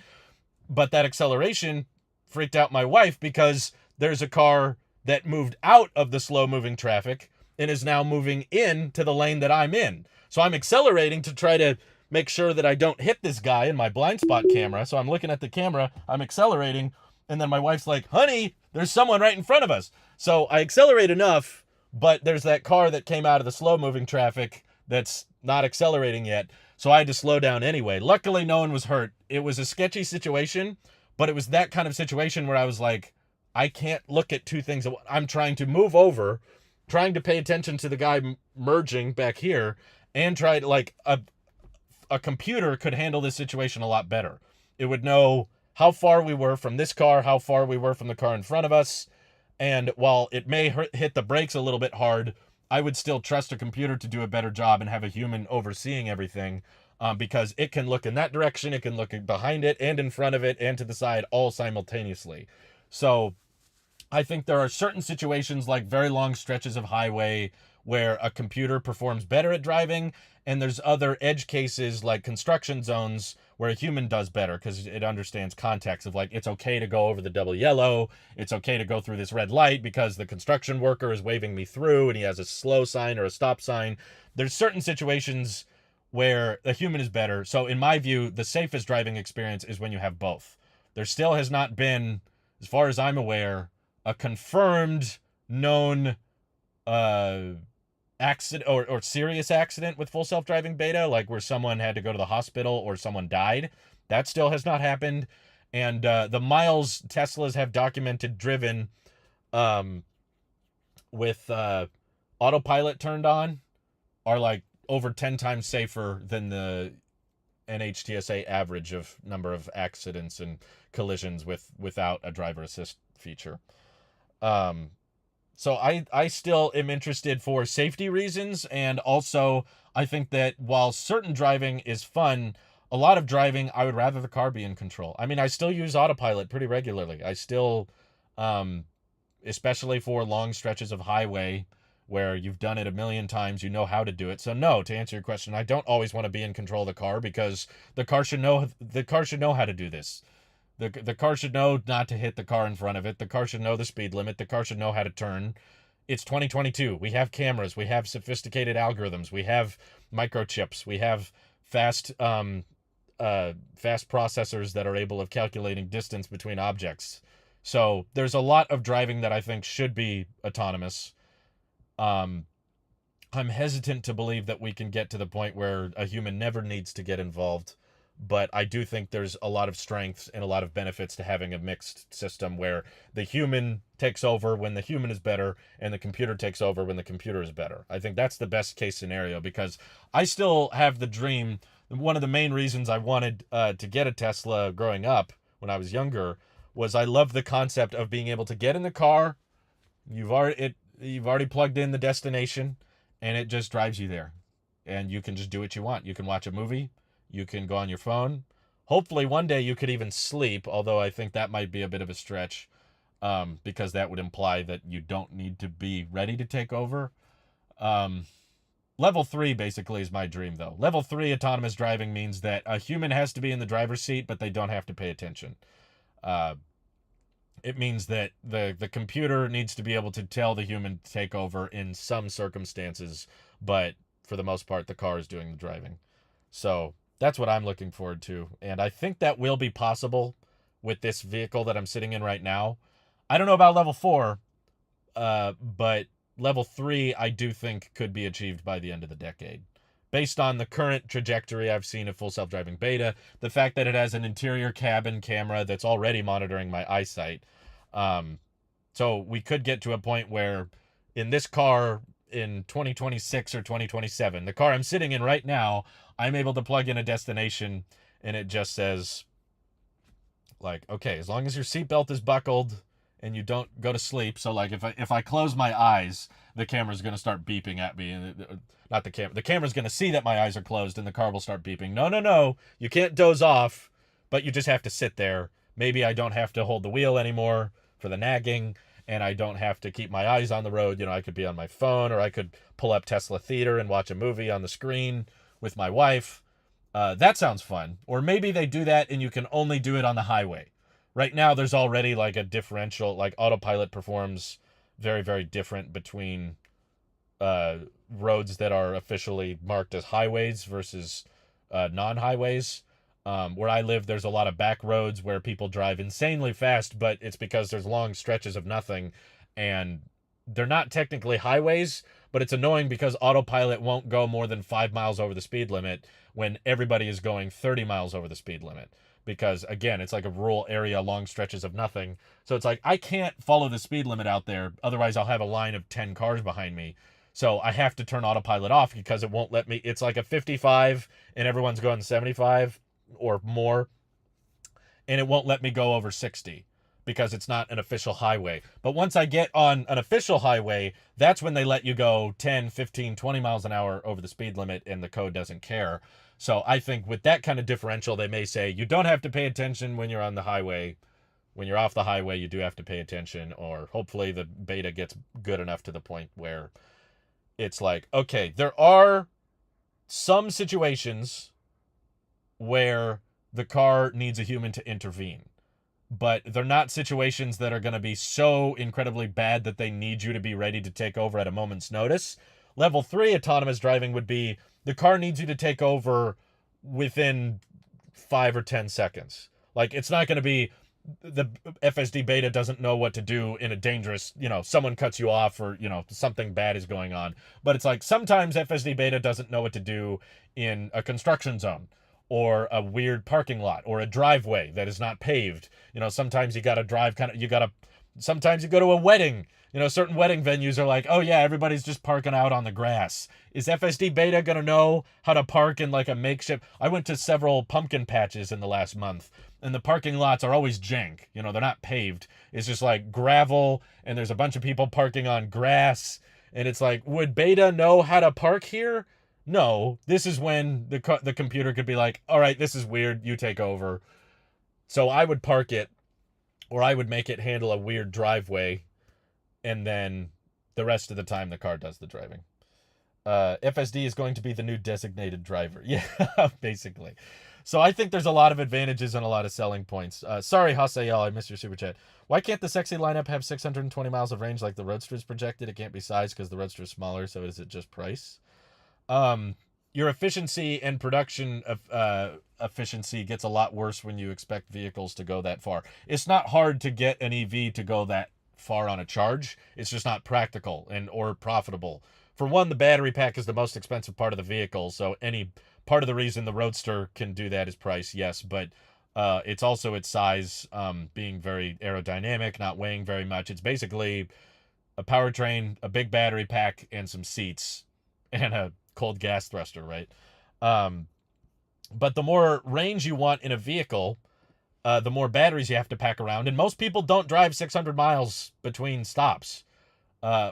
But that acceleration freaked out my wife because there's a car that moved out of the slow moving traffic and is now moving in to the lane that I'm in. So I'm accelerating to try to make sure that I don't hit this guy in my blind spot camera. So I'm looking at the camera, I'm accelerating, and then my wife's like, honey, there's someone right in front of us. So I accelerate enough, but there's that car that came out of the slow moving traffic that's not accelerating yet. So I had to slow down anyway. Luckily, no one was hurt. It was a sketchy situation, but it was that kind of situation where I was like, I can't look at two things. I'm trying to move over, trying to pay attention to the guy merging back here, and try to, like, a computer could handle this situation a lot better. It would know how far we were from this car, how far we were from the car in front of us, and while it may hit the brakes a little bit hard, I would still trust a computer to do a better job and have a human overseeing everything, because it can look in that direction, it can look behind it and in front of it and to the side all simultaneously. So I think there are certain situations, like very long stretches of highway, where a computer performs better at driving, and there's other edge cases like construction zones where a human does better because it understands context of, like, it's okay to go over the double yellow, it's okay to go through this red light because the construction worker is waving me through and he has a slow sign or a stop sign. There's certain situations where a human is better. So in my view, the safest driving experience is when you have both. There still has not been, as far as I'm aware, a confirmed known accident or serious accident with full self-driving beta, like where someone had to go to the hospital or someone died. That still has not happened. And the miles Teslas have documented driven with autopilot turned on are like over 10 times safer than the NHTSA average of number of accidents and collisions without a driver assist feature. So I still am interested for safety reasons, and also I think that while certain driving is fun, a lot of driving, I would rather the car be in control. I mean, I still use autopilot pretty regularly. I still, especially for long stretches of highway where you've done it a million times, you know how to do it. So no, to answer your question, I don't always want to be in control of the car because the car should know how to do this. The car should know not to hit the car in front of it. The car should know the speed limit. The car should know how to turn. It's 2022. We have cameras. We have sophisticated algorithms. We have microchips. We have fast processors that are able of calculating distance between objects. So there's a lot of driving that I think should be autonomous. I'm hesitant to believe that we can get to the point where a human never needs to get involved. But I do think there's a lot of strengths and a lot of benefits to having a mixed system where the human takes over when the human is better and the computer takes over when the computer is better. I think that's the best case scenario because I still have the dream. One of the main reasons I wanted to get a Tesla growing up when I was younger was I love the concept of being able to get in the car. You've already plugged in the destination and it just drives you there. And you can just do what you want. You can watch a movie. You can go on your phone. Hopefully one day you could even sleep, although I think that might be a bit of a stretch because that would imply that you don't need to be ready to take over. Level 3 basically is my dream, though. Level 3 autonomous driving means that a human has to be in the driver's seat, but they don't have to pay attention. It means that the computer needs to be able to tell the human to take over in some circumstances, but for the most part, the car is doing the driving. So that's what I'm looking forward to. And I think that will be possible with this vehicle that I'm sitting in right now. I don't know about level 4, but level 3 I do think could be achieved by the end of the decade. Based on the current trajectory I've seen of full self-driving beta, the fact that it has an interior cabin camera that's already monitoring my eyesight. So we could get to a point where in this car in 2026 or 2027, the car I'm sitting in right now, I'm able to plug in a destination and it just says, like, okay, as long as your seatbelt is buckled and you don't go to sleep. So like if I close my eyes, the camera's going to start beeping at me, and not the camera. The camera's going to see that my eyes are closed and the car will start beeping. No, no, no. You can't doze off, but you just have to sit there. Maybe I don't have to hold the wheel anymore for the nagging, and I don't have to keep my eyes on the road. You know, I could be on my phone, or I could pull up Tesla Theater and watch a movie on the screen with my wife. That sounds fun. Or maybe they do that and you can only do it on the highway. Right now, there's already like a differential, like autopilot performs very, very different between roads that are officially marked as highways versus non-highways. Where I live, there's a lot of back roads where people drive insanely fast, but it's because there's long stretches of nothing, and they're not technically highways, but it's annoying because autopilot won't go more than 5 miles over the speed limit when everybody is going 30 miles over the speed limit. Because, again, it's like a rural area, long stretches of nothing. So it's like, I can't follow the speed limit out there. Otherwise, I'll have a line of 10 cars behind me. So I have to turn autopilot off because it won't let me. It's like a 55 and everyone's going 75 or more. And it won't let me go over 60 because it's not an official highway. But once I get on an official highway, that's when they let you go 10, 15, 20 miles an hour over the speed limit and the code doesn't care. So I think with that kind of differential, they may say you don't have to pay attention when you're on the highway. When you're off the highway, you do have to pay attention, or hopefully the beta gets good enough to the point where it's like, okay, there are some situations where the car needs a human to intervene, but they're not situations that are going to be so incredibly bad that they need you to be ready to take over at a moment's notice. Level 3 autonomous driving would be the car needs you to take over within 5 or 10 seconds. Like, it's not going to be the FSD beta doesn't know what to do in a dangerous, someone cuts you off or, something bad is going on. But it's like sometimes FSD beta doesn't know what to do in a construction zone or a weird parking lot or a driveway that is not paved. Sometimes you got to drive sometimes you go to a wedding. Certain wedding venues are like, oh yeah, everybody's just parking out on the grass. Is FSD beta going to know how to park in like a makeshift? I went to several pumpkin patches in the last month, and the parking lots are always jank. They're not paved. It's just like gravel, and there's a bunch of people parking on grass. And it's like, would beta know how to park here? No. This is when the computer could be like, all right, this is weird. You take over. So I would park it, or I would make it handle a weird driveway, and then the rest of the time the car does the driving. FSD is going to be the new designated driver. Yeah, basically. So I think there's a lot of advantages and a lot of selling points. Sorry, Hasael, I missed your super chat. Why can't the sexy lineup have 620 miles of range like the Roadster's projected? It can't be size because the Roadster's smaller, so is it just price? Your efficiency and production efficiency gets a lot worse when you expect vehicles to go that far. It's not hard to get an EV to go that far on a charge. It's just not practical or profitable. For one, the battery pack is the most expensive part of the vehicle, so any part of the reason the Roadster can do that is price, yes, but it's also its size, being very aerodynamic, not weighing very much. It's basically a powertrain, a big battery pack, and some seats, and a cold gas thruster, right? But the more range you want in a vehicle, the more batteries you have to pack around. And most people don't drive 600 miles between stops.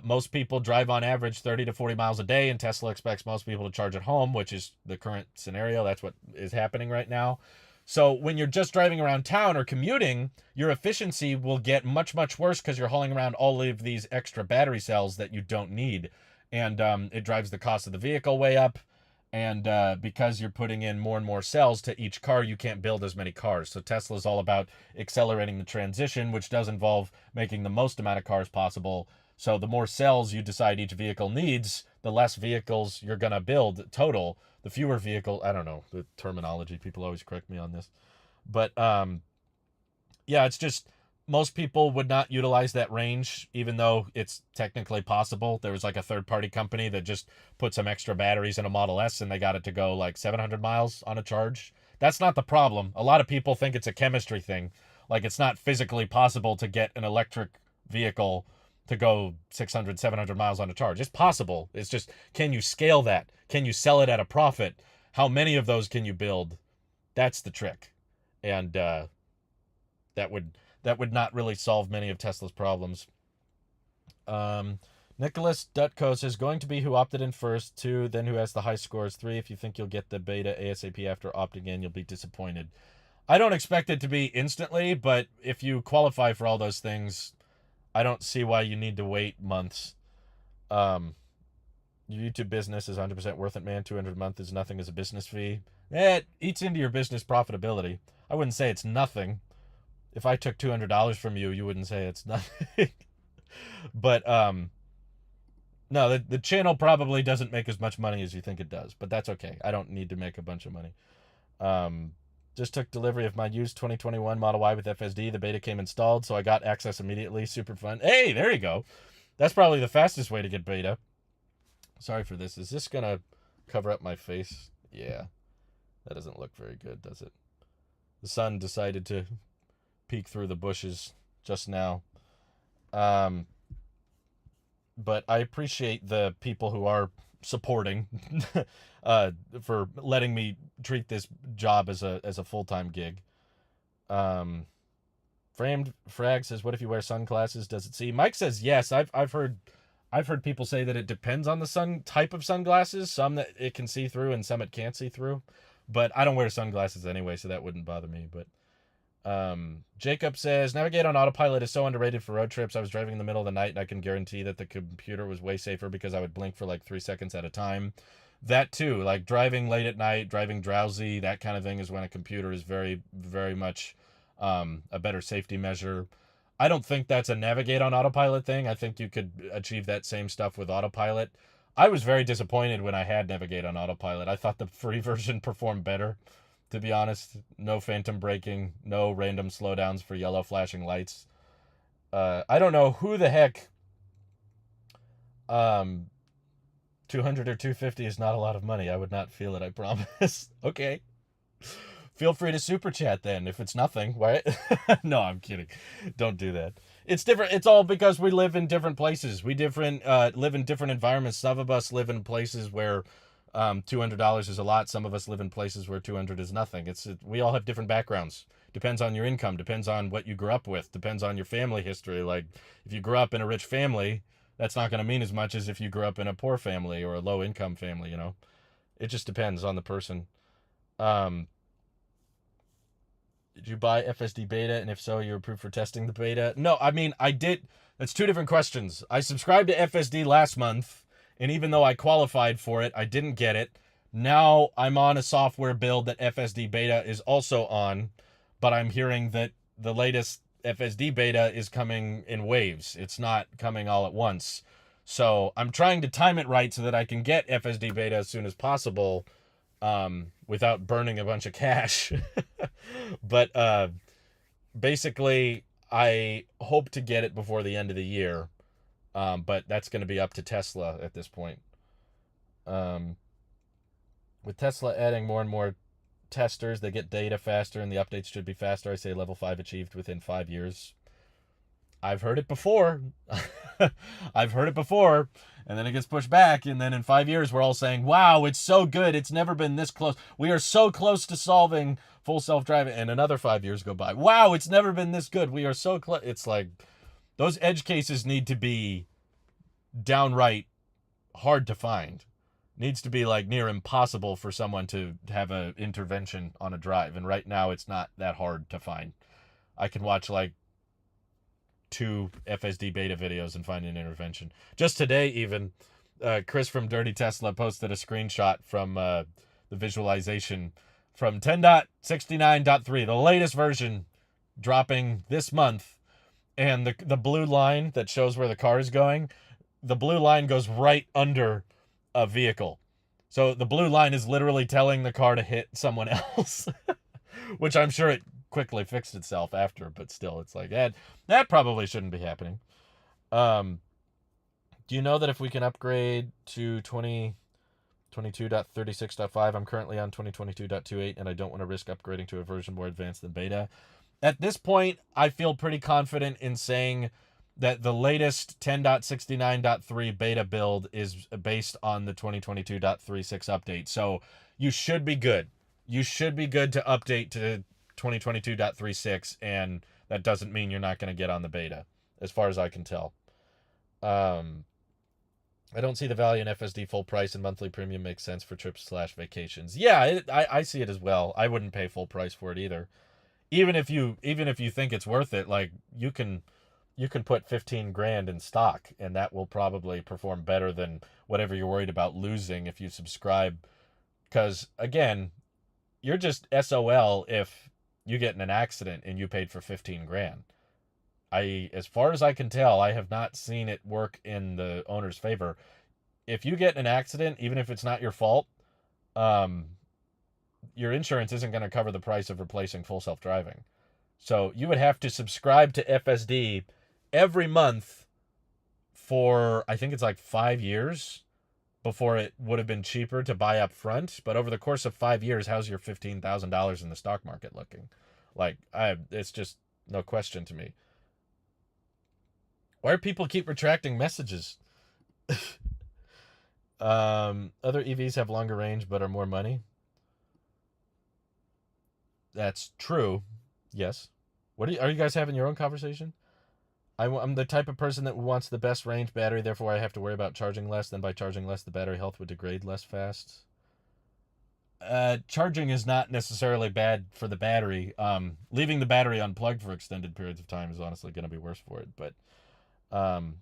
Most people drive on average 30 to 40 miles a day, and Tesla expects most people to charge at home, which is the current scenario. That's what is happening right now. So when you're just driving around town or commuting, your efficiency will get much, much worse because you're hauling around all of these extra battery cells that you don't need. And it drives the cost of the vehicle way up. And because you're putting in more and more cells to each car, you can't build as many cars. So Tesla's all about accelerating the transition, which does involve making the most amount of cars possible. So the more cells you decide each vehicle needs, the less vehicles you're going to build total. The fewer vehicle, I don't know, the terminology, people always correct me on this. But yeah, it's just most people would not utilize that range, even though it's technically possible. There was like a third-party company that just put some extra batteries in a Model S and they got it to go like 700 miles on a charge. That's not the problem. A lot of people think it's a chemistry thing. Like it's not physically possible to get an electric vehicle to go 600, 700 miles on a charge. It's possible. It's just, can you scale that? Can you sell it at a profit? How many of those can you build? That's the trick. And that would not really solve many of Tesla's problems. Nicholas Dutko says, going to be who opted in first, 2, then who has the high scores, 3. If you think you'll get the beta ASAP after opting in, you'll be disappointed. I don't expect it to be instantly, but if you qualify for all those things, I don't see why you need to wait months. Your YouTube business is 100% worth it, man. 200 a month is nothing as a business fee. It eats into your business profitability. I wouldn't say it's nothing. If I took $200 from you, you wouldn't say it's nothing. But no, the channel probably doesn't make as much money as you think it does, but that's okay. I don't need to make a bunch of money. Just took delivery of my used 2021 Model Y with FSD. The beta came installed, so I got access immediately. Super fun. Hey, there you go. That's probably the fastest way to get beta. Sorry for this. Is this going to cover up my face? Yeah. That doesn't look very good, does it? The sun decided to peek through the bushes just now. But I appreciate the people who are supporting for letting me treat this job as a full-time gig. Framed Frag says, what if you wear sunglasses? Does it see? Mike says yes. I've heard people say that it depends on the type of sunglasses. Some that it can see through and some it can't see through. But I don't wear sunglasses anyway, so that wouldn't bother me. But Jacob says, navigate on autopilot is so underrated for road trips. I was driving in the middle of the night and I can guarantee that the computer was way safer because I would blink for like 3 seconds at a time. That too, like driving late at night, driving drowsy, that kind of thing is when a computer is very, very much a better safety measure. I don't think that's a navigate on autopilot thing. I think you could achieve that same stuff with autopilot. I was very disappointed when I had navigate on autopilot. I thought the free version performed better. To be honest, no phantom braking, no random slowdowns for yellow flashing lights. I don't know who the heck 200 or 250 is not a lot of money. I would not feel it, I promise. Okay. Feel free to super chat then if it's nothing, right? No, I'm kidding. Don't do that. It's different. It's all because we live in different places. We live in different environments. Some of us live in places where $200 is a lot. Some of us live in places where 200 is nothing. We all have different backgrounds. Depends on your income. Depends on what you grew up with. Depends on your family history. Like if you grew up in a rich family, that's not going to mean as much as if you grew up in a poor family or a low income family. You know, it just depends on the person. Did you buy FSD beta? And if so, you're approved for testing the beta? No, I mean, I did. That's two different questions. I subscribed to FSD last month. And even though I qualified for it, I didn't get it. Now I'm on a software build that FSD beta is also on, but I'm hearing that the latest FSD beta is coming in waves. It's not coming all at once. So I'm trying to time it right so that I can get FSD beta as soon as possible without burning a bunch of cash. But basically, I hope to get it before the end of the year. But that's going to be up to Tesla at this point. With Tesla adding more and more testers, they get data faster and the updates should be faster. I say level 5 achieved within 5 years. I've heard it before. I've heard it before. And then it gets pushed back. And then in 5 years, we're all saying, wow, it's so good. It's never been this close. We are so close to solving full self-driving. And another 5 years go by. Wow, it's never been this good. We are so close. It's like those edge cases need to be downright hard to find. Needs to be like near impossible for someone to have an intervention on a drive. And right now, it's not that hard to find. I can watch like 2 FSD beta videos and find an intervention. Just today, even, Chris from Dirty Tesla posted a screenshot from the visualization from 10.69.3, the latest version dropping this month. And the blue line that shows where the car is going, the blue line goes right under a vehicle. So the blue line is literally telling the car to hit someone else, which I'm sure it quickly fixed itself after, but still, it's like that probably shouldn't be happening. Do you know that if we can upgrade to 2022.36.5, I'm currently on 2022.28, and I don't want to risk upgrading to a version more advanced than beta? At this point, I feel pretty confident in saying that the latest 10.69.3 beta build is based on the 2022.36 update. So you should be good. You should be good to update to 2022.36, and that doesn't mean you're not going to get on the beta, as far as I can tell. I don't see the value in FSD full price, and monthly premium makes sense for trips/vacations. Yeah, I see it as well. I wouldn't pay full price for it either. Even if you think it's worth it, like you can put 15 grand in stock, and that will probably perform better than whatever you're worried about losing if you subscribe. Because again, you're just SOL if you get in an accident and you paid for 15 grand. As far as I can tell, I have not seen it work in the owner's favor. If you get in an accident, even if it's not your fault, your insurance isn't going to cover the price of replacing full self-driving. So you would have to subscribe to FSD every month for, I think it's like 5 years before it would have been cheaper to buy up front. But over the course of 5 years, how's your $15,000 in the stock market looking? Like, it's just no question to me. Why do people keep retracting messages? Other EVs have longer range but are more money. That's true. Yes. Are you guys having your own conversation? I'm the type of person that wants the best range battery, therefore I have to worry about charging less. Then by charging less, the battery health would degrade less fast. Charging is not necessarily bad for the battery. Leaving the battery unplugged for extended periods of time is honestly going to be worse for it. But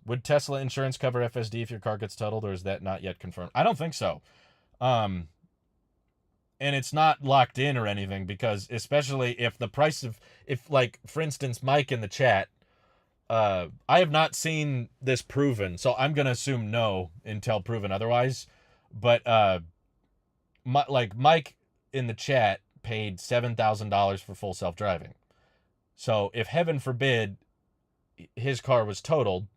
would Tesla insurance cover FSD if your car gets totaled, or is that not yet confirmed? I don't think so. And it's not locked in or anything, because especially if the price of, like, for instance, Mike in the chat, I have not seen this proven, so I'm going to assume no until proven otherwise. But, Mike in the chat paid $7,000 for full self-driving. So if heaven forbid his car was totaled,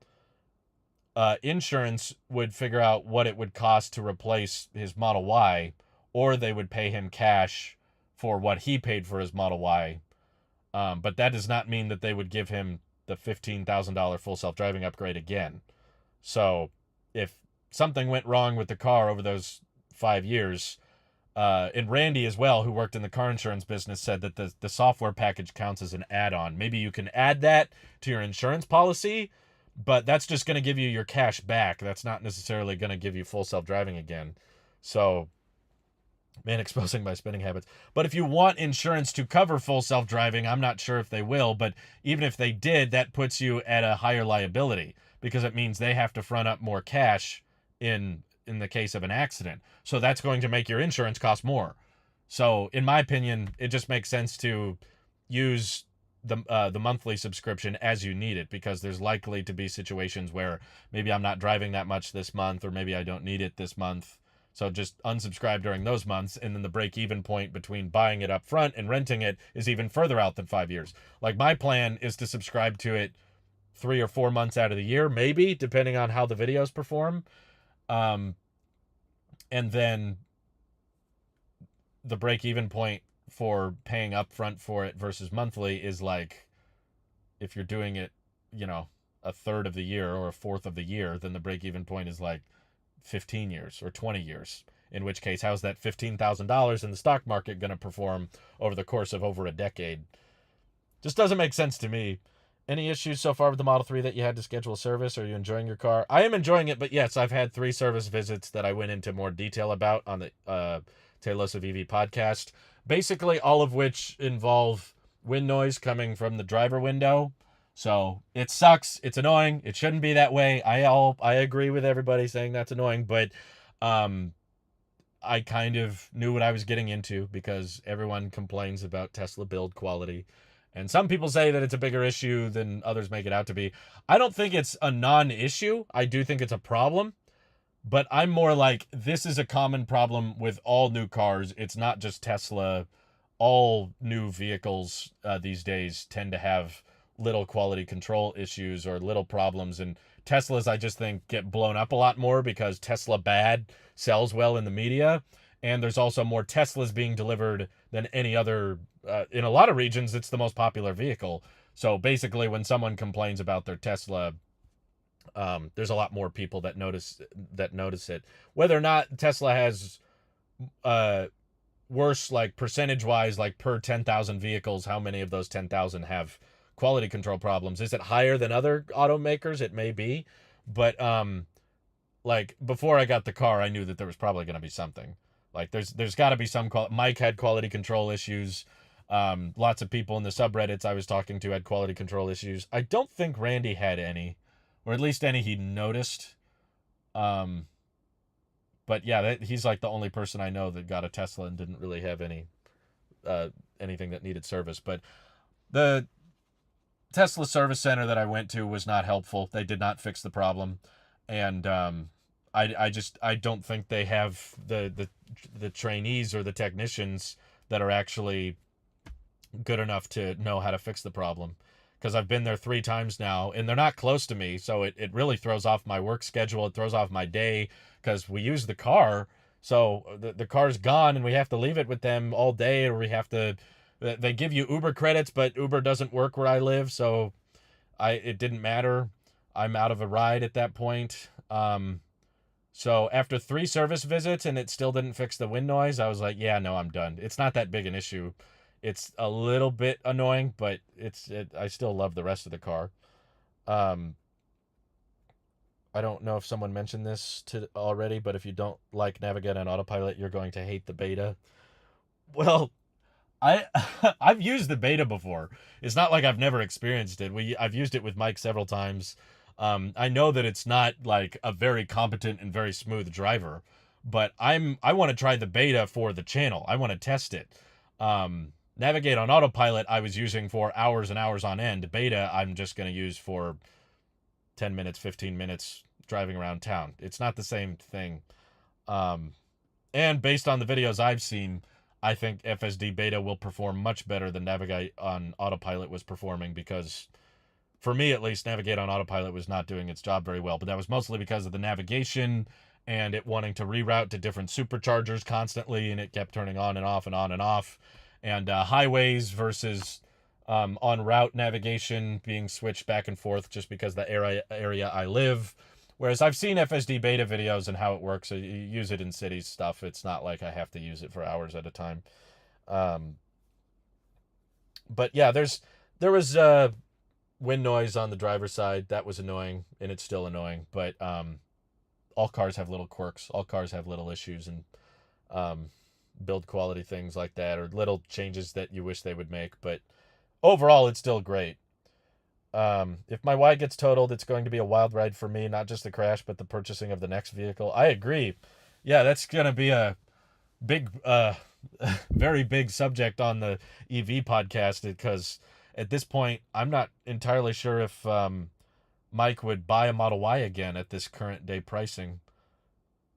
insurance would figure out what it would cost to replace his Model Y, or they would pay him cash for what he paid for his Model Y. But that does not mean that they would give him the $15,000 full self-driving upgrade again. So if something went wrong with the car over those 5 years, and Randy as well, who worked in the car insurance business, said that the software package counts as an add-on. Maybe you can add that to your insurance policy, but that's just going to give you your cash back. That's not necessarily going to give you full self-driving again. So, man, exposing my spending habits. But if you want insurance to cover full self-driving, I'm not sure if they will, but even if they did, that puts you at a higher liability, because it means they have to front up more cash in the case of an accident. So that's going to make your insurance cost more. So in my opinion, it just makes sense to use the monthly subscription as you need it, because there's likely to be situations where maybe I'm not driving that much this month, or maybe I don't need it this month. So just unsubscribe during those months, and then the break-even point between buying it up front and renting it is even further out than 5 years. Like, my plan is to subscribe to it 3 or 4 months out of the year, maybe, depending on how the videos perform. And then the break-even point for paying upfront for it versus monthly is like, if you're doing it, a third of the year or a fourth of the year, then the break-even point is like 15 years or 20 years. In which case, how's that $15,000 in the stock market going to perform over the course of over a decade? Just doesn't make sense to me. Any issues so far with the Model 3 that you had to schedule a service? Are you enjoying your car? I am enjoying it, but yes, I've had 3 service visits that I went into more detail about on the Talos of EV podcast. Basically, all of which involve wind noise coming from the driver window. So it sucks. It's annoying. It shouldn't be that way. I agree with everybody saying that's annoying, but I kind of knew what I was getting into, because everyone complains about Tesla build quality. And some people say that it's a bigger issue than others make it out to be. I don't think it's a non-issue. I do think it's a problem. But I'm more like, this is a common problem with all new cars. It's not just Tesla. all new vehicles these days tend to have little quality control issues or little problems. And Teslas, I just think, get blown up a lot more because Tesla bad sells well in the media. And there's also more Teslas being delivered than any other. In a lot of regions, it's the most popular vehicle. So basically, when someone complains about their Tesla, there's a lot more people that notice it. Whether or not Tesla has uh, worse, like percentage wise, like per 10,000 vehicles, how many of those 10,000 have quality control problems? Is it higher than other automakers? It may be, but like before I got the car, I knew that there was probably going to be something. Like there's got to be some. Mike had quality control issues. Lots of people in the subreddits I was talking to had quality control issues. I don't think Randy had any, or at least any he noticed. Um, but yeah, he's like the only person I know that got a Tesla and didn't really have anything that needed service. But the Tesla service center that I went to was not helpful. They did not fix the problem, and I don't think they have the trainees or the technicians that are actually good enough to know how to fix the problem. Because I've been there 3 times now, and they're not close to me, so it really throws off my work schedule. It throws off my day, because we use the car, so the car's gone, and we have to leave it with them all day, or we have to. They give you Uber credits, but Uber doesn't work where I live, so it didn't matter. I'm out of a ride at that point. So after 3 service visits and it still didn't fix the wind noise, I was like, yeah, no, I'm done. It's not that big an issue. It's a little bit annoying, but I still love the rest of the car. Um, I don't know if someone mentioned this already, but if you don't like Navigate on Autopilot, you're going to hate the beta. Well, I I've used the beta before. It's not like I've never experienced it. I've used it with Mike several times. I know that it's not like a very competent and very smooth driver, but I want to try the beta for the channel. I want to test it. Navigate on Autopilot I was using for hours and hours on end. Beta I'm just going to use for 10 minutes, 15 minutes driving around town. It's not the same thing. And based on the videos I've seen, I think FSD beta will perform much better than Navigate on Autopilot was performing, because for me at least, Navigate on Autopilot was not doing its job very well, but that was mostly because of the navigation and it wanting to reroute to different superchargers constantly, and it kept turning on and off and on and off. And highways versus on route navigation being switched back and forth just because the area I live. Whereas I've seen FSD beta videos and how it works. So you use it in cities stuff. It's not like I have to use it for hours at a time. But yeah, there was wind noise on the driver's side. That was annoying, and it's still annoying. But all cars have little quirks. All cars have little issues and build quality things like that, or little changes that you wish they would make. But overall, it's still great. If my Y gets totaled, it's going to be a wild ride for me, not just the crash, but the purchasing of the next vehicle. I agree. Yeah, that's going to be a big, very big subject on the EV podcast, because at this point, I'm not entirely sure if Mike would buy a Model Y again at this current day pricing.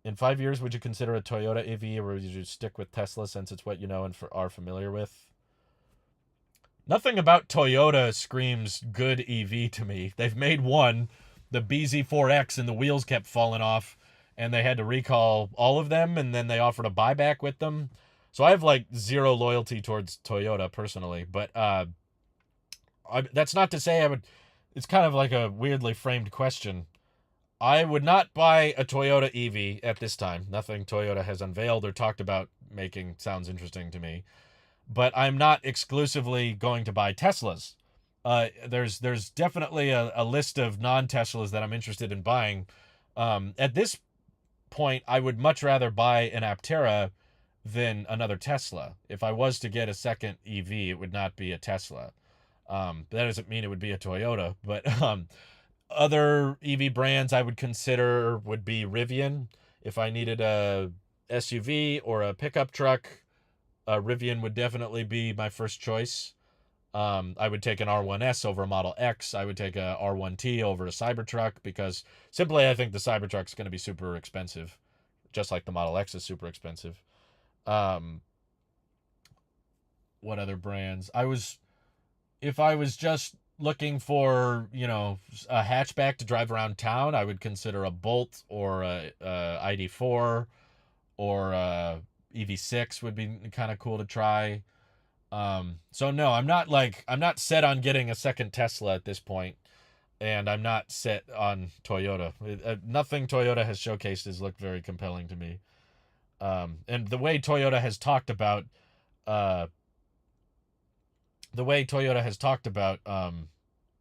In 5 years, would you consider a Toyota EV, or would you stick with Tesla since it's what you know and are familiar with? Nothing about Toyota screams good EV to me. They've made one, the BZ4X, and the wheels kept falling off, and they had to recall all of them, and then they offered a buyback with them. So I have like zero loyalty towards Toyota personally, but that's not to say I would. It's kind of like a weirdly framed question. I would not buy a Toyota EV at this time. Nothing Toyota has unveiled or talked about making sounds interesting to me. But I'm not exclusively going to buy Teslas. There's definitely a list of non-Teslas that I'm interested in buying. At this point, I would much rather buy an Aptera than another Tesla. If I was to get a second EV, it would not be a Tesla. That doesn't mean it would be a Toyota, but other EV brands I would consider would be Rivian. If I needed a SUV or a pickup truck, Rivian would definitely be my first choice. I would take an R1S over a Model X. I would take a R1T over a Cybertruck, because simply I think the Cybertruck's going to be super expensive, just like the Model X is super expensive. what other brands? If I was just looking for, a hatchback to drive around town, I would consider a Bolt or a ID4 or a EV6 would be kind of cool to try. So no, I'm not set on getting a second Tesla at this point, and I'm not set on Toyota. Nothing Toyota has showcased has looked very compelling to me. And uh, the way Toyota has talked about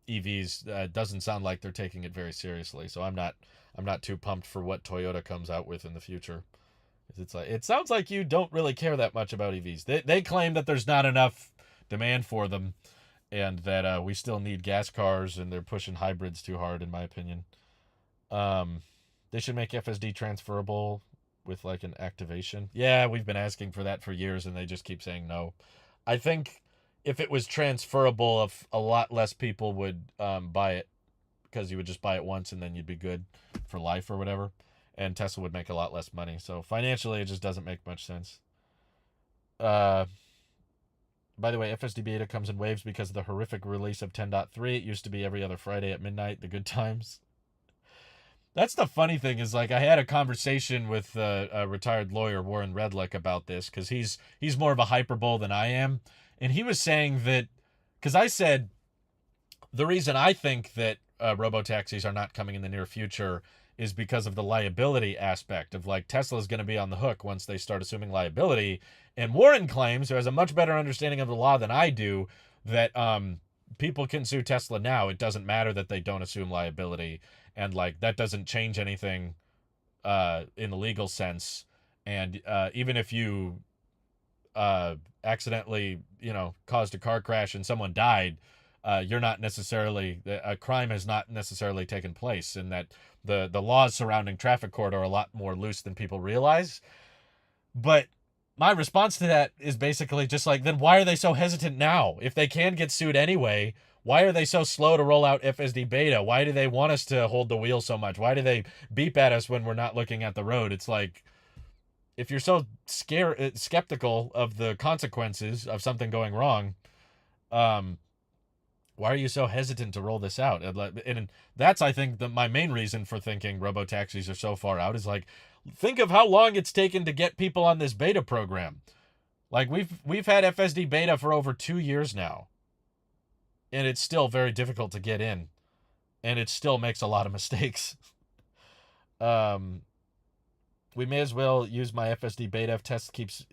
EVs doesn't sound like they're taking it very seriously. So I'm not too pumped for what Toyota comes out with in the future. It's like, it sounds like you don't really care that much about EVs. They claim that there's not enough demand for them, and that we still need gas cars, and they're pushing hybrids too hard, in my opinion. Um, they should make FSD transferable with like an activation. Yeah, we've been asking for that for years, and they just keep saying no. I think if it was transferable, if a lot less people would buy it, because you would just buy it once and then you'd be good for life or whatever, and Tesla would make a lot less money. So financially, it just doesn't make much sense. Uh, by the way, FSD beta comes in waves because of the horrific release of 10.3. It used to be every other Friday at midnight, the good times. That's the funny thing is, like, I had a conversation with a retired lawyer, Warren Redlick, about this, because he's more of a hyperbole than I am. And he was saying that, because I said, the reason I think that robo-taxis are not coming in the near future is because of the liability aspect of, like, Tesla's going to be on the hook once they start assuming liability. And Warren claims, who has a much better understanding of the law than I do, that people can sue Tesla now. It doesn't matter that they don't assume liability. And, like, that doesn't change anything in the legal sense. And even if you accidentally, caused a car crash and someone died, you're not necessarily, a crime has not necessarily taken place, and that the laws surrounding traffic court are a lot more loose than people realize. But my response to that is basically just like, then why are they so hesitant now? If they can get sued anyway, why are they so slow to roll out FSD beta? Why do they want us to hold the wheel so much? Why do they beep at us when we're not looking at the road? It's like, if you're so skeptical of the consequences of something going wrong, why are you so hesitant to roll this out? And that's, I think, my main reason for thinking robo-taxis are so far out is, like, think of how long it's taken to get people on this beta program. Like, we've had FSD beta for over 2 years now, and it's still very difficult to get in, and it still makes a lot of mistakes. We may as well use my FSD beta if test keeps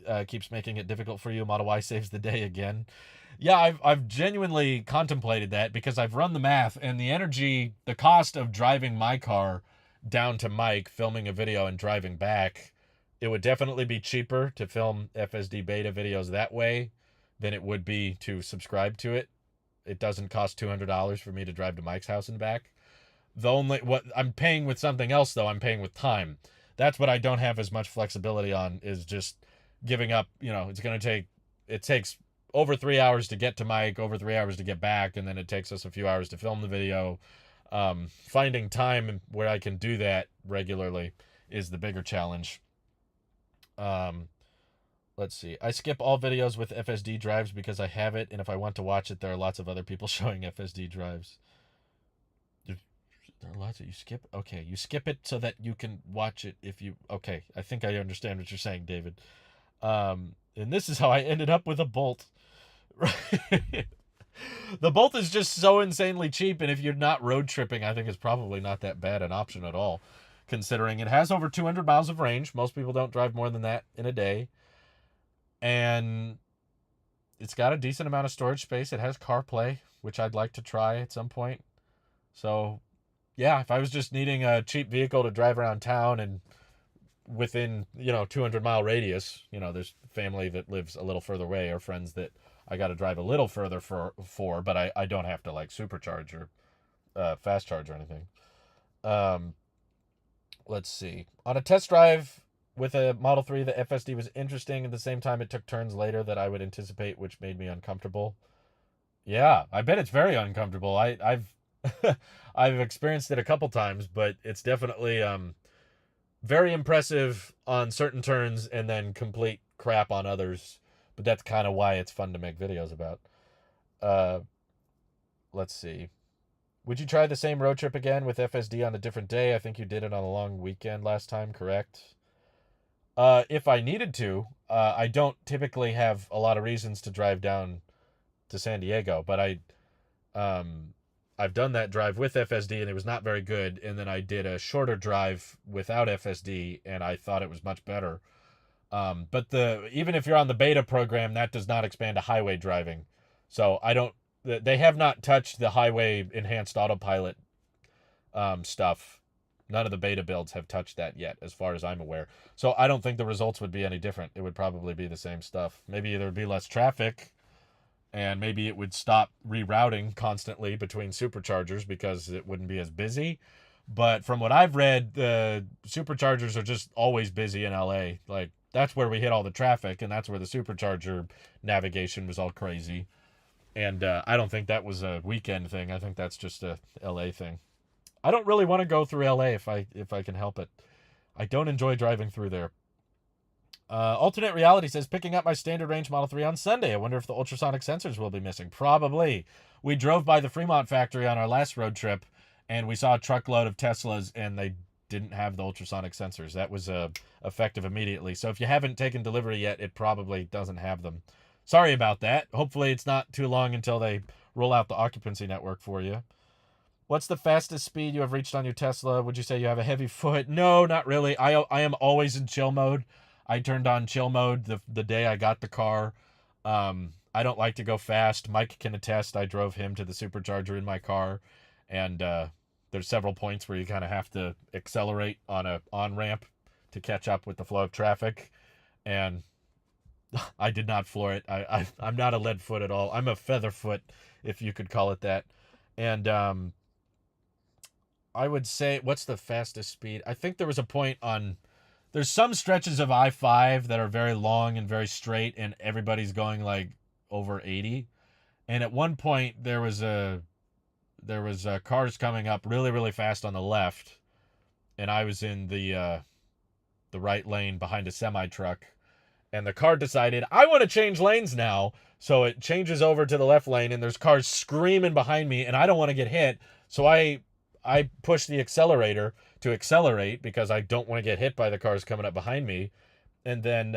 making it difficult for you. Model Y saves the day again. Yeah, I've genuinely contemplated that, because I've run the math, and the cost of driving my car down to Mike, filming a video and driving back, it would definitely be cheaper to film FSD beta videos that way than it would be to subscribe to it. It doesn't cost $200 for me to drive to Mike's house and back. What I'm paying with something else, though, I'm paying with time. That's what I don't have as much flexibility on, is just giving up. It takes over 3 hours to get to Mike, over 3 hours to get back, and then it takes us a few hours to film the video. Finding time where I can do that regularly is the bigger challenge. Let's see. I skip all videos with FSD drives because I have it, and if I want to watch it, there are lots of other people showing FSD drives. There are lots that you skip? Okay, you skip it so that you can watch it if you... Okay, I think I understand what you're saying, David. And this is how I ended up with a Bolt. The Bolt is just so insanely cheap, and if you're not road tripping, I think it's probably not that bad an option at all, considering it has over 200 miles of range. Most people don't drive more than that in a day. And it's got a decent amount of storage space. It has CarPlay, which I'd like to try at some point. So, yeah, if I was just needing a cheap vehicle to drive around town and within, 200-mile radius, there's family that lives a little further away, or friends that I got to drive a little further for, but I don't have to, like, supercharge or fast charge or anything. Let's see. On a test drive with a Model 3, the FSD was interesting. At the same time, it took turns later that I would anticipate, which made me uncomfortable. Yeah, I bet it's very uncomfortable. I've I've experienced it a couple times, but it's definitely very impressive on certain turns and then complete crap on others. but that's kind of why it's fun to make videos about. Uh, let's see. Would you try the same road trip again with FSD on a different day? I think you did it on a long weekend last time, correct? If I needed to, I don't typically have a lot of reasons to drive down to San Diego, but um, I've done that drive with FSD and it was not very good. And then I did a shorter drive without FSD and I thought it was much better. But even if you're on the beta program, that does not expand to highway driving. So they have not touched the highway enhanced autopilot stuff. None of the beta builds have touched that yet, as far as I'm aware. So I don't think the results would be any different. It would probably be the same stuff. Maybe there would be less traffic, and maybe it would stop rerouting constantly between superchargers because it wouldn't be as busy. But from what I've read, the superchargers are just always busy in LA. Like, that's where we hit all the traffic, and that's where the supercharger navigation was all crazy. And I don't think that was a weekend thing. I think that's just a LA thing. I don't really want to go through LA if I can help it. I don't enjoy driving through there. Alternate Reality says, picking up my standard range Model 3 on Sunday. I wonder if the ultrasonic sensors will be missing. Probably. We drove by the Fremont factory on our last road trip, and we saw a truckload of Teslas, and they didn't have the ultrasonic sensors. That was effective immediately. So if you haven't taken delivery yet, it probably doesn't have them. Sorry about that. Hopefully it's not too long until they roll out the occupancy network for you. What's the fastest speed you have reached on your Tesla? Would you say you have a heavy foot? No, not really. I am always in chill mode. I turned on chill mode the day I got the car. I don't like to go fast. Mike can attest. I drove him to the supercharger in my car, and there's several points where you kind of have to accelerate on a on-ramp to catch up with the flow of traffic, and I did not floor it. I'm not a lead foot at all. I'm a feather foot, if you could call it that. And I would say, what's the fastest speed? I think there was a point there's some stretches of I-5 that are very long and very straight, and everybody's going like over 80. And at one point, there was cars coming up really, really fast on the left, and I was in the right lane behind a semi-truck, and the car decided, I want to change lanes now, so it changes over to the left lane, and there's cars screaming behind me, and I don't want to get hit, so I push the accelerator to accelerate because I don't want to get hit by the cars coming up behind me. And then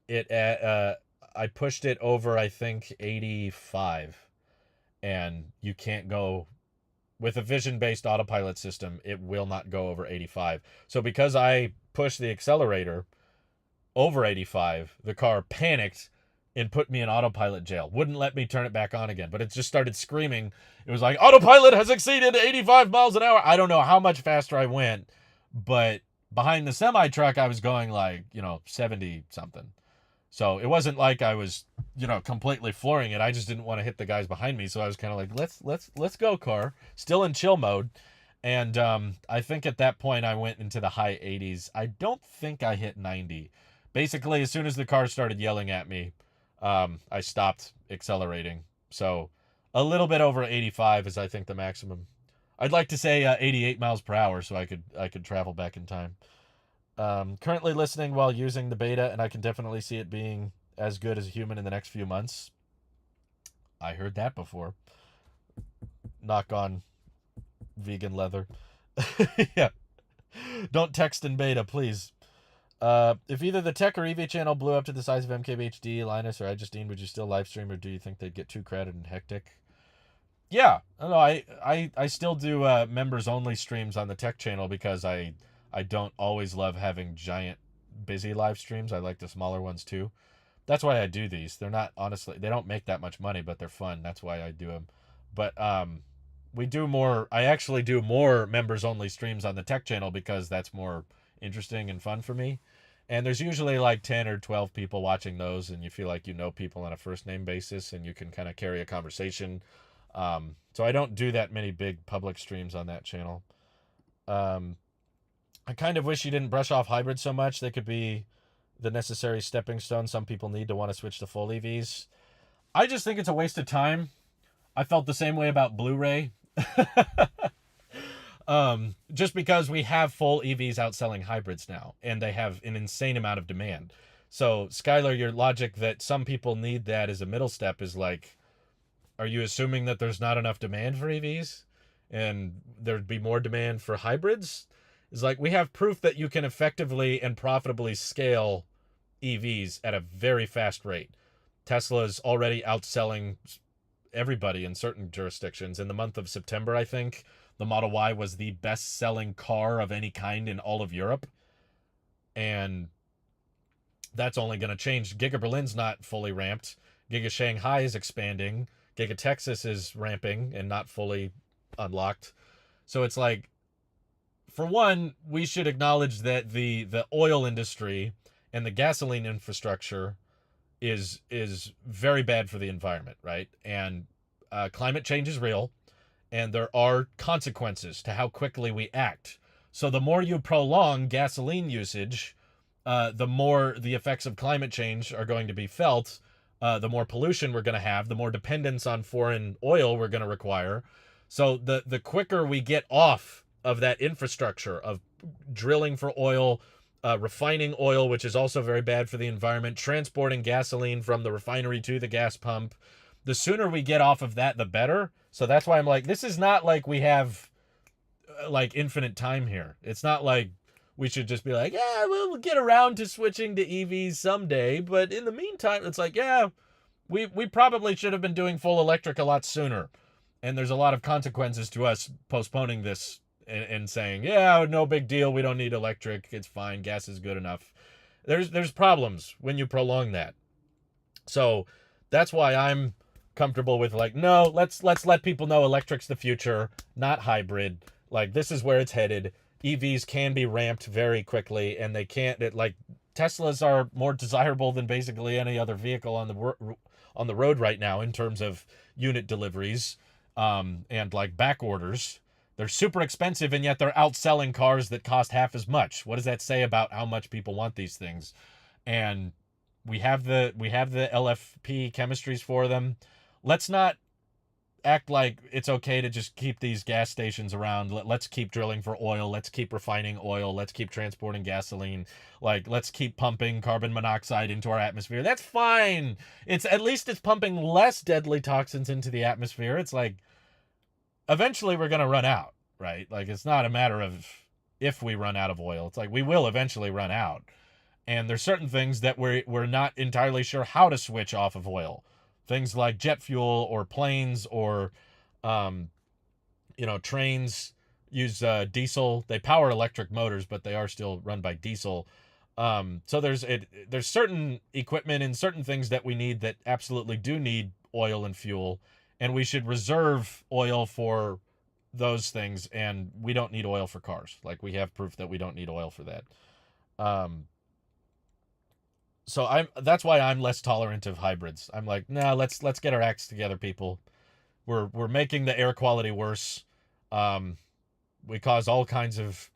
I pushed it over, I think, 85. And you can't go with a vision-based autopilot system. It will not go over 85. So because I pushed the accelerator over 85, the car panicked and put me in autopilot jail. Wouldn't let me turn it back on again. But it just started screaming. It was like, autopilot has exceeded 85 miles an hour. I don't know how much faster I went, but behind the semi-truck, I was going like, 70 something. So it wasn't like I was, completely flooring it. I just didn't want to hit the guys behind me. So I was kind of like, let's go, car. Still in chill mode. And I think at that point I went into the high 80s. I don't think I hit 90. Basically, as soon as the car started yelling at me, I stopped accelerating. So a little bit over 85 is, I think, the maximum. I'd like to say 88 miles per hour so I could travel back in time. Currently listening while using the beta, and I can definitely see it being as good as a human in the next few months. I heard that before. Knock on vegan leather. Yeah. Don't text in beta, please. If either the tech or EV channel blew up to the size of MKBHD, Linus, or Justine, would you still live stream, or do you think they'd get too crowded and hectic? Yeah, no, I still do members only streams on the tech channel because I don't always love having giant busy live streams. I like the smaller ones too. That's why I do these. They're not, honestly, they don't make that much money, but they're fun. That's why I do them. But I actually do more members only streams on the tech channel because that's more interesting and fun for me. And there's usually like 10 or 12 people watching those, and you feel like you know people on a first name basis and you can kind of carry a conversation. So I don't do that many big public streams on that channel. I kind of wish you didn't brush off hybrids so much. They could be the necessary stepping stone some people need to want to switch to full EVs. I just think it's a waste of time. I felt the same way about Blu-ray. Just because we have full EVs outselling hybrids now, and they have an insane amount of demand. So, Skylar, your logic that some people need that as a middle step is like, are you assuming that there's not enough demand for EVs and there'd be more demand for hybrids? Is like, we have proof that you can effectively and profitably scale EVs at a very fast rate. Tesla's already outselling everybody in certain jurisdictions. In the month of September, I think, the Model Y was the best selling car of any kind in all of Europe. And that's only going to change. Giga Berlin's not fully ramped. Giga Shanghai is expanding. Giga Texas is ramping and not fully unlocked. So it's like, for one, we should acknowledge that the oil industry and the gasoline infrastructure is very bad for the environment, right? And climate change is real, and there are consequences to how quickly we act. So the more you prolong gasoline usage, the more the effects of climate change are going to be felt. The more pollution we're going to have, the more dependence on foreign oil we're going to require. So the quicker we get off of that infrastructure of drilling for oil, refining oil, which is also very bad for the environment, transporting gasoline from the refinery to the gas pump, the sooner we get off of that, the better. So that's why I'm like, this is not like we have like infinite time here. It's not like we should just be like, yeah, we'll get around to switching to EVs someday. But in the meantime, it's like, yeah, we probably should have been doing full electric a lot sooner. And there's a lot of consequences to us postponing this and saying, yeah, no big deal. We don't need electric. It's fine. Gas is good enough. There's problems when you prolong that. So that's why I'm comfortable with like, no, let's let people know electric's the future, not hybrid. Like, this is where it's headed. EVs can be ramped very quickly, and they can't, like, Teslas are more desirable than basically any other vehicle on the road right now in terms of unit deliveries, and like back orders. They're super expensive, and yet they're outselling cars that cost half as much. What does that say about how much people want these things? And we have the LFP chemistries for them. Let's not act like it's okay to just keep these gas stations around. Let's keep drilling for oil. Let's keep refining oil. Let's keep transporting gasoline. Like, let's keep pumping carbon monoxide into our atmosphere. That's fine. It's at least it's pumping less deadly toxins into the atmosphere. It's like, eventually we're going to run out, right? Like, it's not a matter of if we run out of oil. It's like, we will eventually run out. And there's certain things that we're not entirely sure how to switch off of oil. Things like jet fuel or planes or, trains use diesel. They power electric motors, but they are still run by diesel. So there's certain equipment and certain things that we need that absolutely do need oil and fuel, and we should reserve oil for those things. And we don't need oil for cars. Like, we have proof that we don't need oil for that. So that's why I'm less tolerant of hybrids. I'm like, nah, let's get our acts together, people. We're making the air quality worse. We cause all kinds of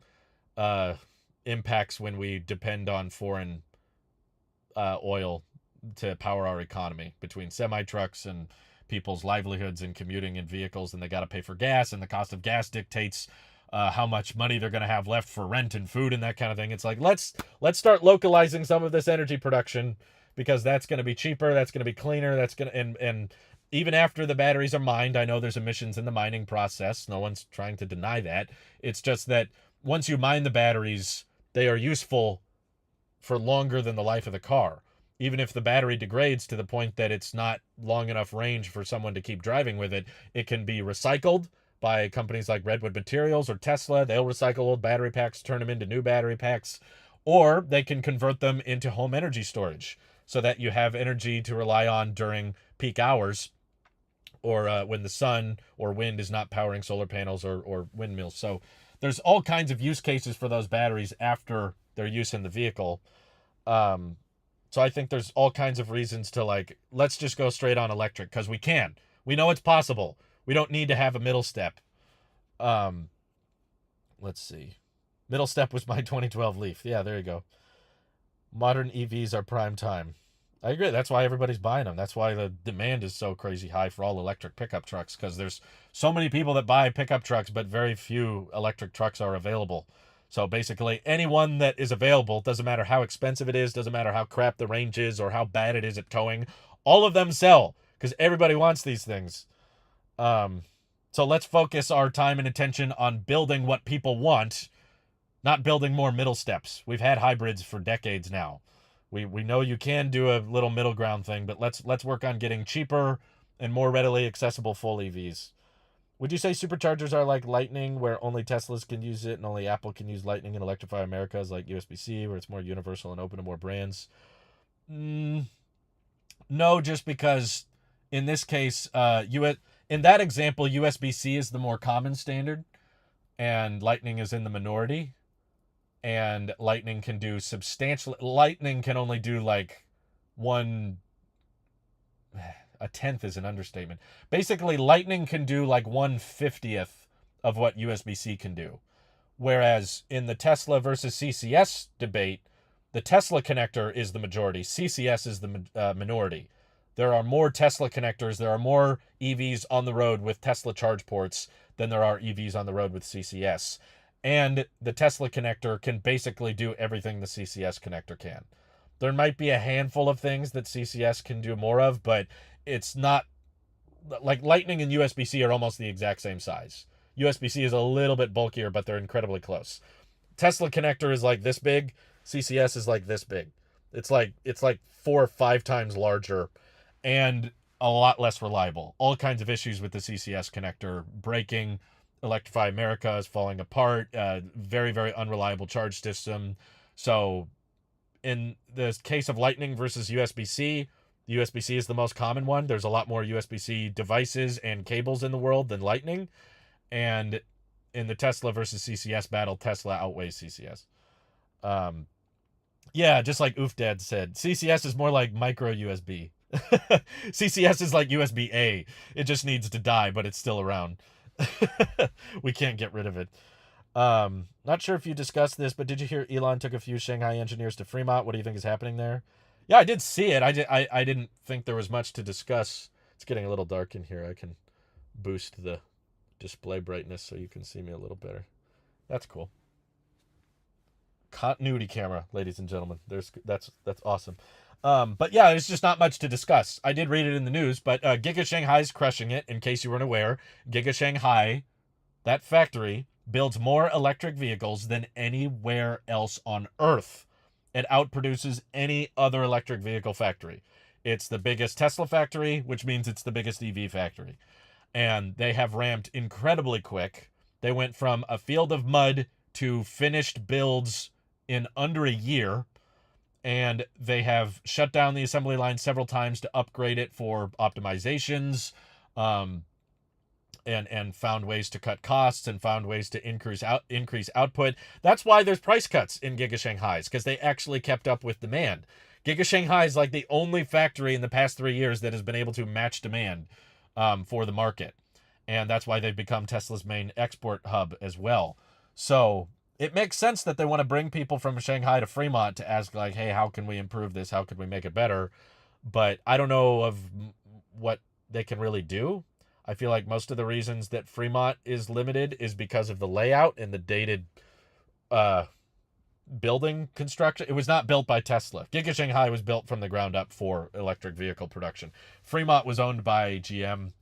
impacts when we depend on foreign oil to power our economy, between semi trucks and people's livelihoods and commuting in vehicles, and they got to pay for gas, and the cost of gas dictates how much money they're going to have left for rent and food and that kind of thing. It's like, let's start localizing some of this energy production, because that's going to be cheaper, that's going to be cleaner, that's going to, and even after the batteries are mined, I know there's emissions in the mining process. No one's trying to deny that. It's just that once you mine the batteries, they are useful for longer than the life of the car. Even if the battery degrades to the point that it's not long enough range for someone to keep driving with it, it can be recycled by companies like Redwood Materials or Tesla. They'll recycle old battery packs, turn them into new battery packs, or they can convert them into home energy storage so that you have energy to rely on during peak hours, or when the sun or wind is not powering solar panels or windmills. So there's all kinds of use cases for those batteries after their use in the vehicle. So I think there's all kinds of reasons to, like, let's just go straight on electric, because we can. We know it's possible. We don't need to have a middle step. Let's see. Middle step was my 2012 Leaf. Yeah, there you go. Modern EVs are prime time. I agree. That's why everybody's buying them. That's why the demand is so crazy high for all electric pickup trucks, because there's so many people that buy pickup trucks, but very few electric trucks are available. So basically, anyone that is available, doesn't matter how expensive it is, doesn't matter how crap the range is or how bad it is at towing, all of them sell because everybody wants these things. So let's focus our time and attention on building what people want, not building more middle steps. We've had hybrids for decades now. We know you can do a little middle ground thing, but let's work on getting cheaper and more readily accessible full EVs. Would you say superchargers are like Lightning, where only Teslas can use it and only Apple can use Lightning, and Electrify America is like USB-C, where it's more universal and open to more brands? No, just because in this case, in that example, USB-C is the more common standard, and Lightning is in the minority. And Lightning can do substantial. Lightning can only do like one. A tenth is an understatement. Basically, Lightning can do like 1/50th of what USB-C can do. Whereas in the Tesla versus CCS debate, the Tesla connector is the majority. CCS is the minority. There are more Tesla connectors. There are more EVs on the road with Tesla charge ports than there are EVs on the road with CCS. And the Tesla connector can basically do everything the CCS connector can. There might be a handful of things that CCS can do more of, but it's not like Lightning and USB-C are almost the exact same size. USB-C is a little bit bulkier, but they're incredibly close. Tesla connector is like this big. CCS is like this big. It's like 4 or 5 times larger and a lot less reliable. All kinds of issues with the CCS connector. Breaking, Electrify America is falling apart. Very, very unreliable charge system. So in the case of Lightning versus USB-C, USB-C is the most common one. There's a lot more USB-C devices and cables in the world than Lightning. And in the Tesla versus CCS battle, Tesla outweighs CCS. Yeah, just like Oofdad said, CCS is more like micro USB. CCS is like USB-A. It just needs to die, but it's still around. We can't get rid of it. Not sure if you discussed this, but did you hear Elon took a few Shanghai engineers to Fremont? What do you think is happening there? Yeah, I did see it. I didn't think there was much to discuss. It's getting a little dark in here. I can boost the display brightness so you can see me a little better. That's cool. Continuity camera, ladies and gentlemen. That's awesome. But yeah, there's just not much to discuss. I did read it in the news, but Giga Shanghai's crushing it. In case you weren't aware, Giga Shanghai, that factory, builds more electric vehicles than anywhere else on Earth. It outproduces any other electric vehicle factory. It's the biggest Tesla factory, which means it's the biggest EV factory. And they have ramped incredibly quick. They went from a field of mud to finished builds in under a year. And they have shut down the assembly line several times to upgrade it for optimizations, and found ways to cut costs and found ways to increase output. That's why there's price cuts in Giga Shanghai's, because they actually kept up with demand. Giga Shanghai is like the only factory in the past 3 years that has been able to match demand for the market. And that's why they've become Tesla's main export hub as well. So it makes sense that they want to bring people from Shanghai to Fremont to ask, like, hey, how can we improve this? How can we make it better? But I don't know of what they can really do. I feel like most of the reasons that Fremont is limited is because of the layout and the dated building construction. It was not built by Tesla. Giga Shanghai was built from the ground up for electric vehicle production. Fremont was owned by GM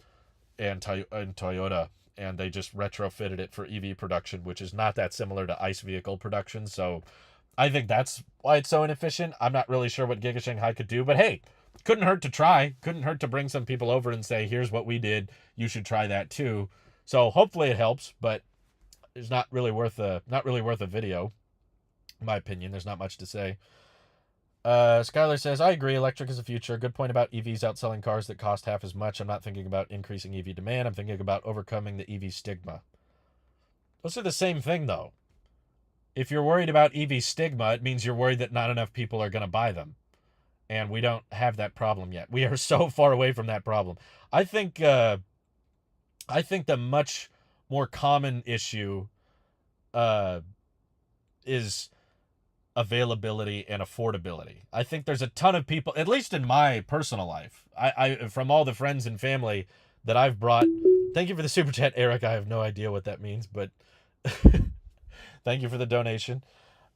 and Toyota, and they just retrofitted it for EV production, which is not that similar to ICE vehicle production. So I think that's why it's so inefficient. I'm not really sure what Giga Shanghai could do, but hey, couldn't hurt to try. Couldn't hurt to bring some people over and say, here's what we did. You should try that too. So hopefully it helps, but it's not really worth a video, in my opinion. There's not much to say. Skylar says, I agree. Electric is the future. Good point about EVs outselling cars that cost half as much. I'm not thinking about increasing EV demand. I'm thinking about overcoming the EV stigma. Those are the same thing, though. If you're worried about EV stigma, it means you're worried that not enough people are going to buy them. And we don't have that problem yet. We are so far away from that problem. I think the much more common issue is availability and affordability. I think there's a ton of people, at least in my personal life, I from all the friends and family that I've brought. Thank you for the super chat, Eric. I have no idea what that means, but Thank you for the donation.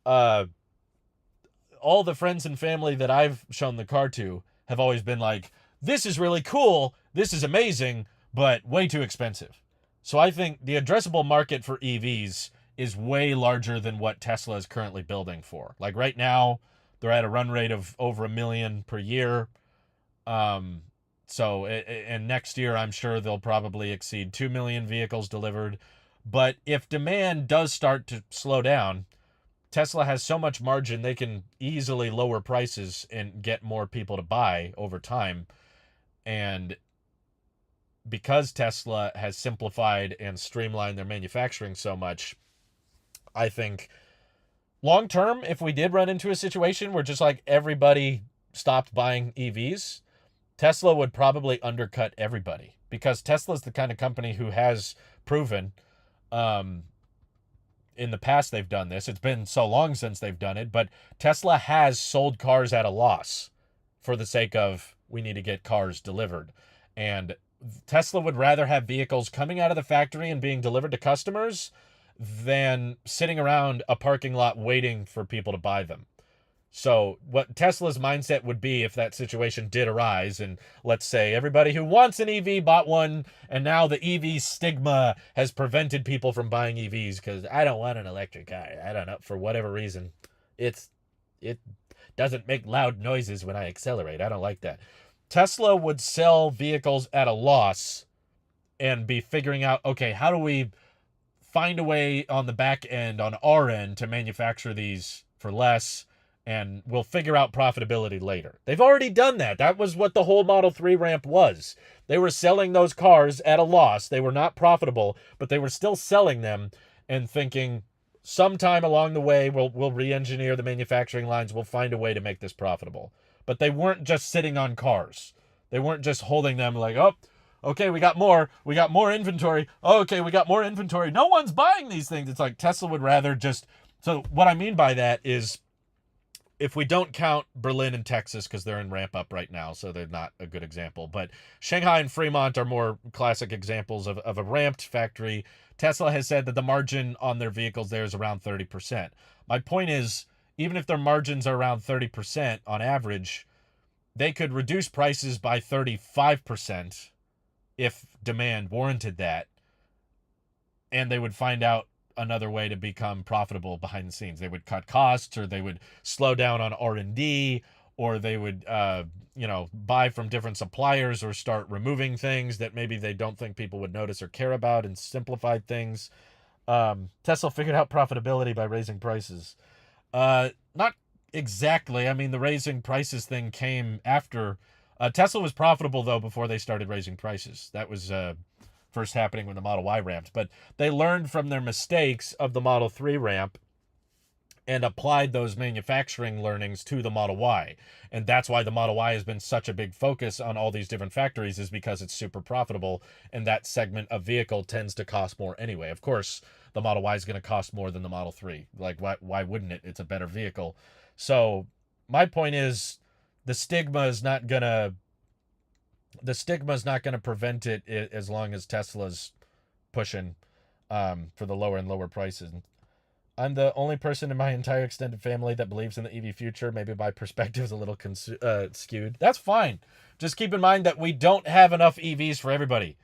Uh, all the friends and family that I've shown the car to have always been like, this is really cool, this is amazing, but way too expensive. So I think the addressable market for EVs is way larger than what Tesla is currently building for. Like right now, they're at a run rate of over 1 million per year. Um, and next year, I'm sure they'll probably exceed 2 million vehicles delivered. But if demand does start to slow down, Tesla has so much margin they can easily lower prices and get more people to buy over time. And because Tesla has simplified and streamlined their manufacturing so much, I think long term, if we did run into a situation where just like everybody stopped buying EVs, Tesla would probably undercut everybody, because Tesla's the kind of company who has proven in the past they've done this. It's been so long since they've done it, but Tesla has sold cars at a loss for the sake of we need to get cars delivered. And Tesla would rather have vehicles coming out of the factory and being delivered to customers than sitting around a parking lot waiting for people to buy them. So what Tesla's mindset would be if that situation did arise, and let's say everybody who wants an EV bought one, and now the EV stigma has prevented people from buying EVs because I don't want an electric car. I don't know, for whatever reason. It doesn't make loud noises when I accelerate. I don't like that. Tesla would sell vehicles at a loss and be figuring out, okay, how do we find a way on the back end, on our end, to manufacture these for less, and we'll figure out profitability later. They've already done that. That was what the whole Model 3 ramp was. They were selling those cars at a loss. They were not profitable, but they were still selling them and thinking sometime along the way we'll re-engineer the manufacturing lines. We'll find a way to make this profitable. But they weren't just sitting on cars. They weren't just holding them like, oh, okay, we got more inventory. Oh, okay, we got more inventory. No one's buying these things. It's like Tesla would rather just... So what I mean by that is, if we don't count Berlin and Texas, because they're in ramp up right now, so they're not a good example, but Shanghai and Fremont are more classic examples of a ramped factory. Tesla has said that the margin on their vehicles there is around 30%. My point is, even if their margins are around 30% on average, they could reduce prices by 35% if demand warranted that, and they would find out another way to become profitable behind the scenes. They would cut costs, or they would slow down on R&D, or they would buy from different suppliers, or start removing things that maybe they don't think people would notice or care about, and simplified things. Tesla figured out profitability by raising prices. Not exactly. I mean, the raising prices thing came after. Tesla was profitable, though, before they started raising prices. That was first happening when the Model Y ramped. But they learned from their mistakes of the Model 3 ramp and applied those manufacturing learnings to the Model Y. And that's why the Model Y has been such a big focus on all these different factories, is because it's super profitable, and that segment of vehicle tends to cost more anyway. Of course, the Model Y is going to cost more than the Model 3. Like, why wouldn't it? It's a better vehicle. So my point is, the stigma is not going to prevent it as long as Tesla's pushing for the lower and lower prices. I'm the only person in my entire extended family that believes in the EV future. Maybe my perspective is a little skewed. That's fine. Just keep in mind that we don't have enough EVs for everybody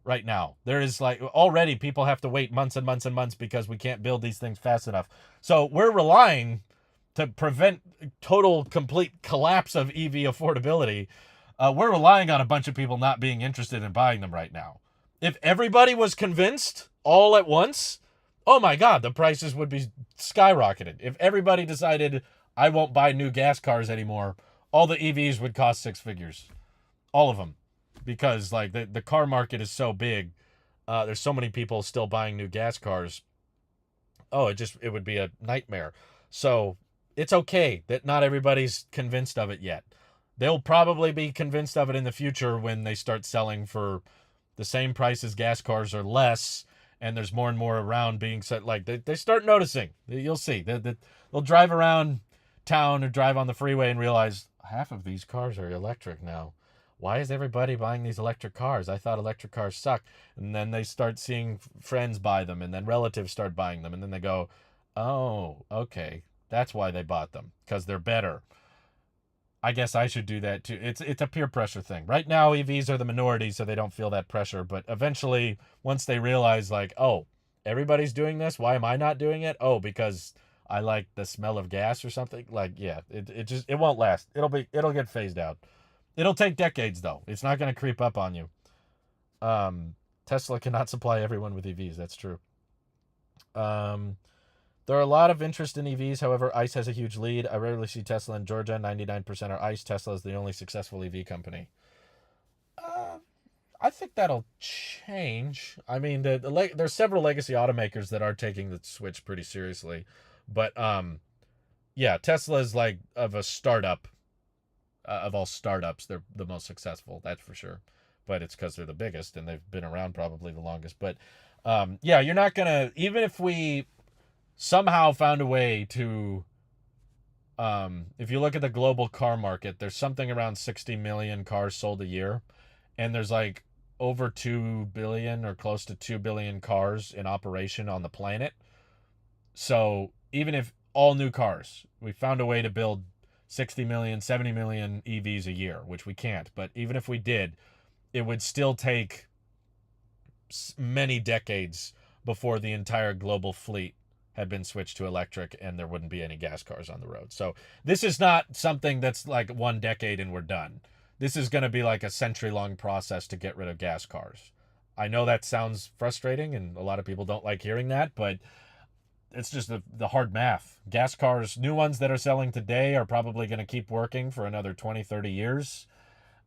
right now. There is, like, already people have to wait months and months and months because we can't build these things fast enough. So we're relying, to prevent total, complete collapse of EV affordability, we're relying on a bunch of people not being interested in buying them right now. If everybody was convinced all at once, oh my God, the prices would be skyrocketed. If everybody decided, I won't buy new gas cars anymore, all the EVs would cost six figures. All of them. Because like the car market is so big. There's so many people still buying new gas cars. Oh, it would be a nightmare. So it's okay that not everybody's convinced of it yet. They'll probably be convinced of it in the future when they start selling for the same price as gas cars or less, and there's more and more around being set. Like they start noticing. You'll see. They'll drive around town or drive on the freeway and realize half of these cars are electric now. Why is everybody buying these electric cars? I thought electric cars suck. And then they start seeing friends buy them, and then relatives start buying them, and then they go, Oh, okay. That's why they bought them, because they're better. I guess I should do that too. It's a peer pressure thing. Right now, EVs are the minority, so they don't feel that pressure. But eventually, once they realize, like, oh, everybody's doing this, why am I not doing it? Oh, because I like the smell of gas or something. Like, yeah, it won't last. It'll get phased out. It'll take decades though. It's not going to creep up on you. Um, Tesla cannot supply everyone with EVs. That's true. Um, there are a lot of interest in EVs. However, ICE has a huge lead. I rarely see Tesla in Georgia. 99% are ICE. Tesla is the only successful EV company. Uh, I think that'll change. I mean, there's several legacy automakers that are taking the switch pretty seriously, but yeah, Tesla is like of a startup. Of all startups, they're the most successful. That's for sure. But it's because they're the biggest and they've been around probably the longest. But yeah, you're not gonna, even if we somehow found a way to, if you look at the global car market, there's something around 60 million cars sold a year, and there's like over 2 billion or close to 2 billion cars in operation on the planet. So even if all new cars, we found a way to build 60 million, 70 million EVs a year, which we can't, but even if we did, it would still take many decades before the entire global fleet had been switched to electric and there wouldn't be any gas cars on the road. So this is not something that's like 1 decade and we're done. This is going to be like a century-long process to get rid of gas cars. I know that sounds frustrating and a lot of people don't like hearing that, but it's just the hard math. Gas cars, new ones that are selling today, are probably going to keep working for another 20, 30 years.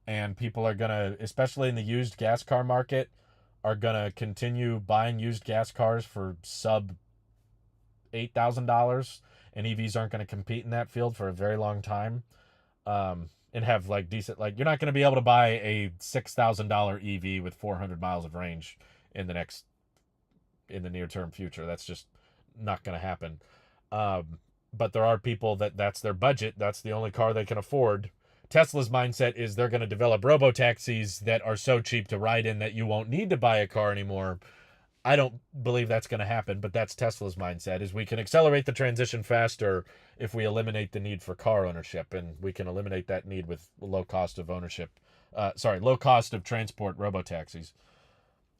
And people are going to, especially in the used gas car market, are going to continue buying used gas cars for sub $8,000. And EVs aren't going to compete in that field for a very long time. And have like decent, like, you're not going to be able to buy a $6,000 EV with 400 miles of range in the near term future. That's just not going to happen. But there are people that's their budget. That's the only car they can afford. Tesla's mindset is they're going to develop robo-taxis that are so cheap to ride in that you won't need to buy a car anymore. I don't believe that's going to happen, but that's Tesla's mindset, is we can accelerate the transition faster if we eliminate the need for car ownership, and we can eliminate that need with low cost of ownership. Low cost of transport robo-taxis.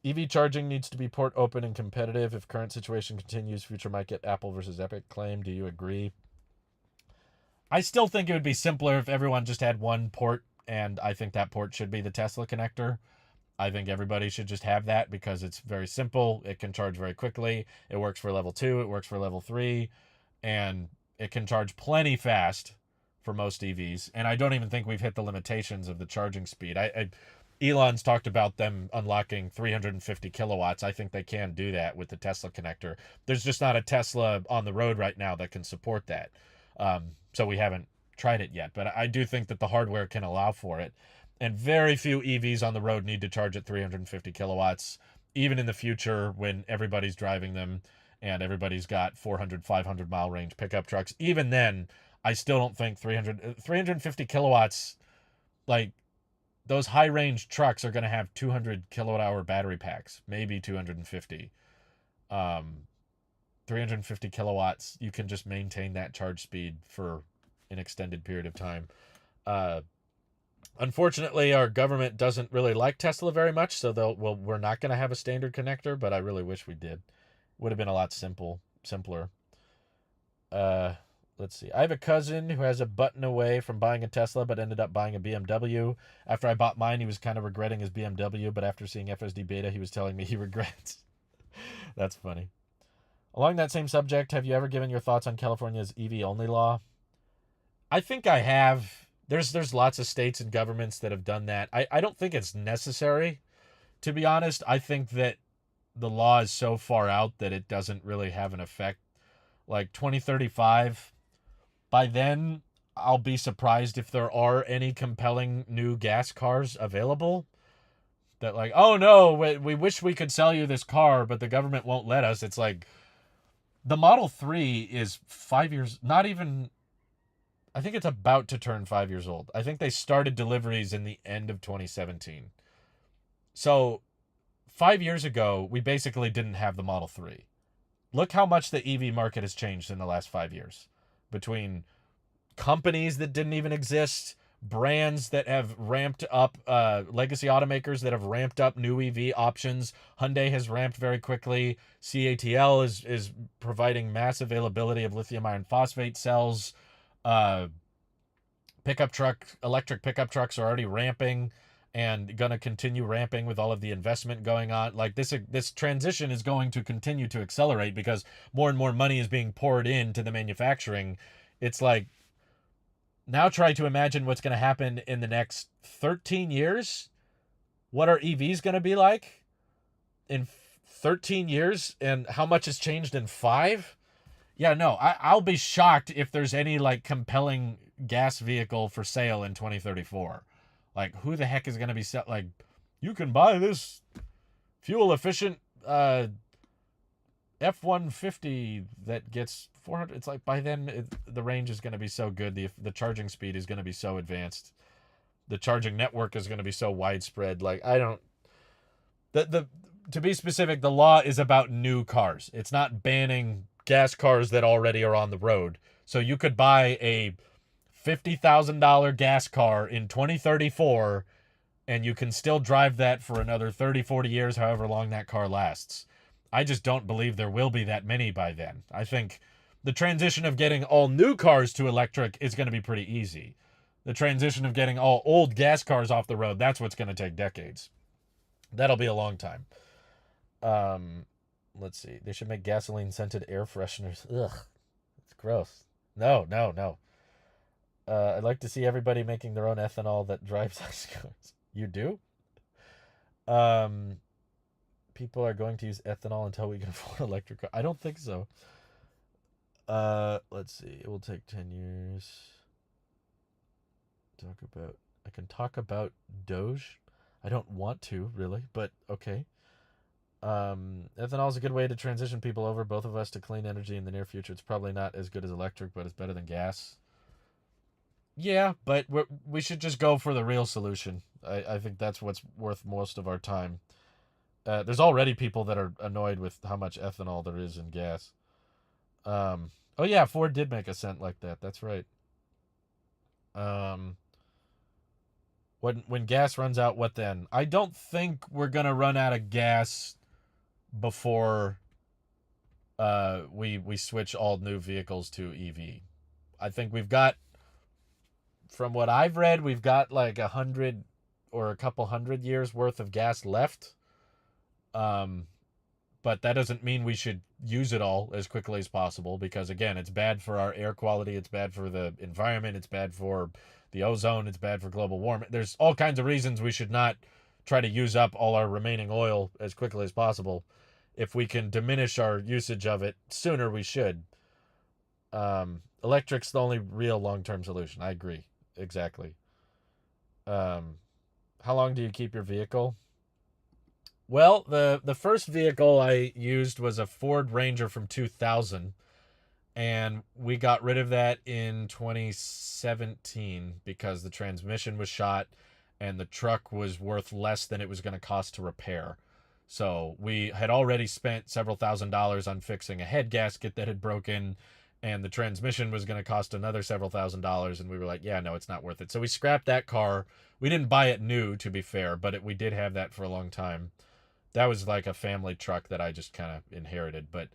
EV charging needs to be port open and competitive. If current situation continues, future might get Apple versus Epic claim. Do you agree? I still think it would be simpler if everyone just had one port, and I think that port should be the Tesla connector. I think everybody should just have that because it's very simple. It can charge very quickly. It works for level 2. It works for level 3. And it can charge plenty fast for most EVs. And I don't even think we've hit the limitations of the charging speed. Elon's talked about them unlocking 350 kilowatts. I think they can do that with the Tesla connector. There's just not a Tesla on the road right now that can support that. So we haven't tried it yet. But I do think that the hardware can allow for it. And very few EVs on the road need to charge at 350 kilowatts, even in the future when everybody's driving them and everybody's got 400, 500 mile range pickup trucks. Even then, I still don't think 350 kilowatts, like, those high range trucks are going to have 200 kilowatt hour battery packs, maybe 250. 350 kilowatts, you can just maintain that charge speed for an extended period of time. Unfortunately, our government doesn't really like Tesla very much, so we're not going to have a standard connector, but I really wish we did. Would have been a lot simpler. Let's see. I have a cousin who has a button away from buying a Tesla, but ended up buying a BMW. After I bought mine, he was kind of regretting his BMW, but after seeing FSD beta, he was telling me he regrets. That's funny. Along that same subject, have you ever given your thoughts on California's EV-only law? I think I have. There's lots of states and governments that have done that. I don't think it's necessary, to be honest. I think that the law is so far out that it doesn't really have an effect. Like 2035, by then, I'll be surprised if there are any compelling new gas cars available. That like, oh no, we wish we could sell you this car, but the government won't let us. It's like, the Model 3 is 5 years, not even, I think it's about to turn 5 years old. I think they started deliveries in the end of 2017. So 5 years ago, we basically didn't have the Model 3. look how much the EV market has changed in the last 5 years, between companies that didn't even exist, brands that have ramped up, legacy automakers that have ramped up new EV options. Hyundai has ramped very quickly. CATL is providing mass availability of lithium iron phosphate cells. Uh, electric pickup trucks are already ramping and going to continue ramping with all of the investment going on. Like this transition is going to continue to accelerate because more and more money is being poured into the manufacturing. It's like, now try to imagine what's going to happen in the next 13 years. What are EVs going to be like in 13 years, and how much has changed in 5? Yeah, no, I'll be shocked if there's any like compelling gas vehicle for sale in 2034. Like, who the heck is going to be like, you can buy this fuel efficient F-150 that gets 400. It's like, by then the range is going to be so good, the charging speed is going to be so advanced, the charging network is going to be so widespread. Like, I don't, the to be specific, the law is about new cars. It's not banning gas cars that already are on the road. So you could buy a $50,000 gas car in 2034 and you can still drive that for another 30, 40 years, however long that car lasts. I just don't believe there will be that many by then. I think the transition of getting all new cars to electric is going to be pretty easy. The transition of getting all old gas cars off the road, that's what's going to take decades. That'll be a long time. Let's see. They should make gasoline-scented air fresheners. Ugh. It's gross. No. I'd like to see everybody making their own ethanol that drives ice cars. You do? People are going to use ethanol until we can afford electric car. I don't think so. Let's see. It will take 10 years. I can talk about Doge. I don't want to, really, but okay. Ethanol is a good way to transition people over, both of us, to clean energy in the near future. It's probably not as good as electric, but it's better than gas. Yeah, but we should just go for the real solution. I think that's what's worth most of our time. There's already people that are annoyed with how much ethanol there is in gas. Oh yeah, Ford did make a scent like that. That's right. When gas runs out, what then? I don't think we're gonna run out of gas before we switch all new vehicles to EV. I think we've got, from what I've read, we've got like 100 or a couple hundred years worth of gas left. But that doesn't mean we should use it all as quickly as possible, because again, it's bad for our air quality, it's bad for the environment, it's bad for the ozone, it's bad for global warming. There's all kinds of reasons we should not try to use up all our remaining oil as quickly as possible. If we can diminish our usage of it sooner, we should. Electric's the only real long-term solution. I agree. Exactly. How long do you keep your vehicle? Well, the first vehicle I used was a Ford Ranger from 2000, and we got rid of that in 2017 because the transmission was shot and the truck was worth less than it was going to cost to repair. So we had already spent several $1,000s on fixing a head gasket that had broken, and the transmission was going to cost another several $1,000s, and we were like, yeah, no, it's not worth it. So we scrapped that car. We didn't buy it new, to be fair, but we did have that for a long time. That was like a family truck that I just kind of inherited. But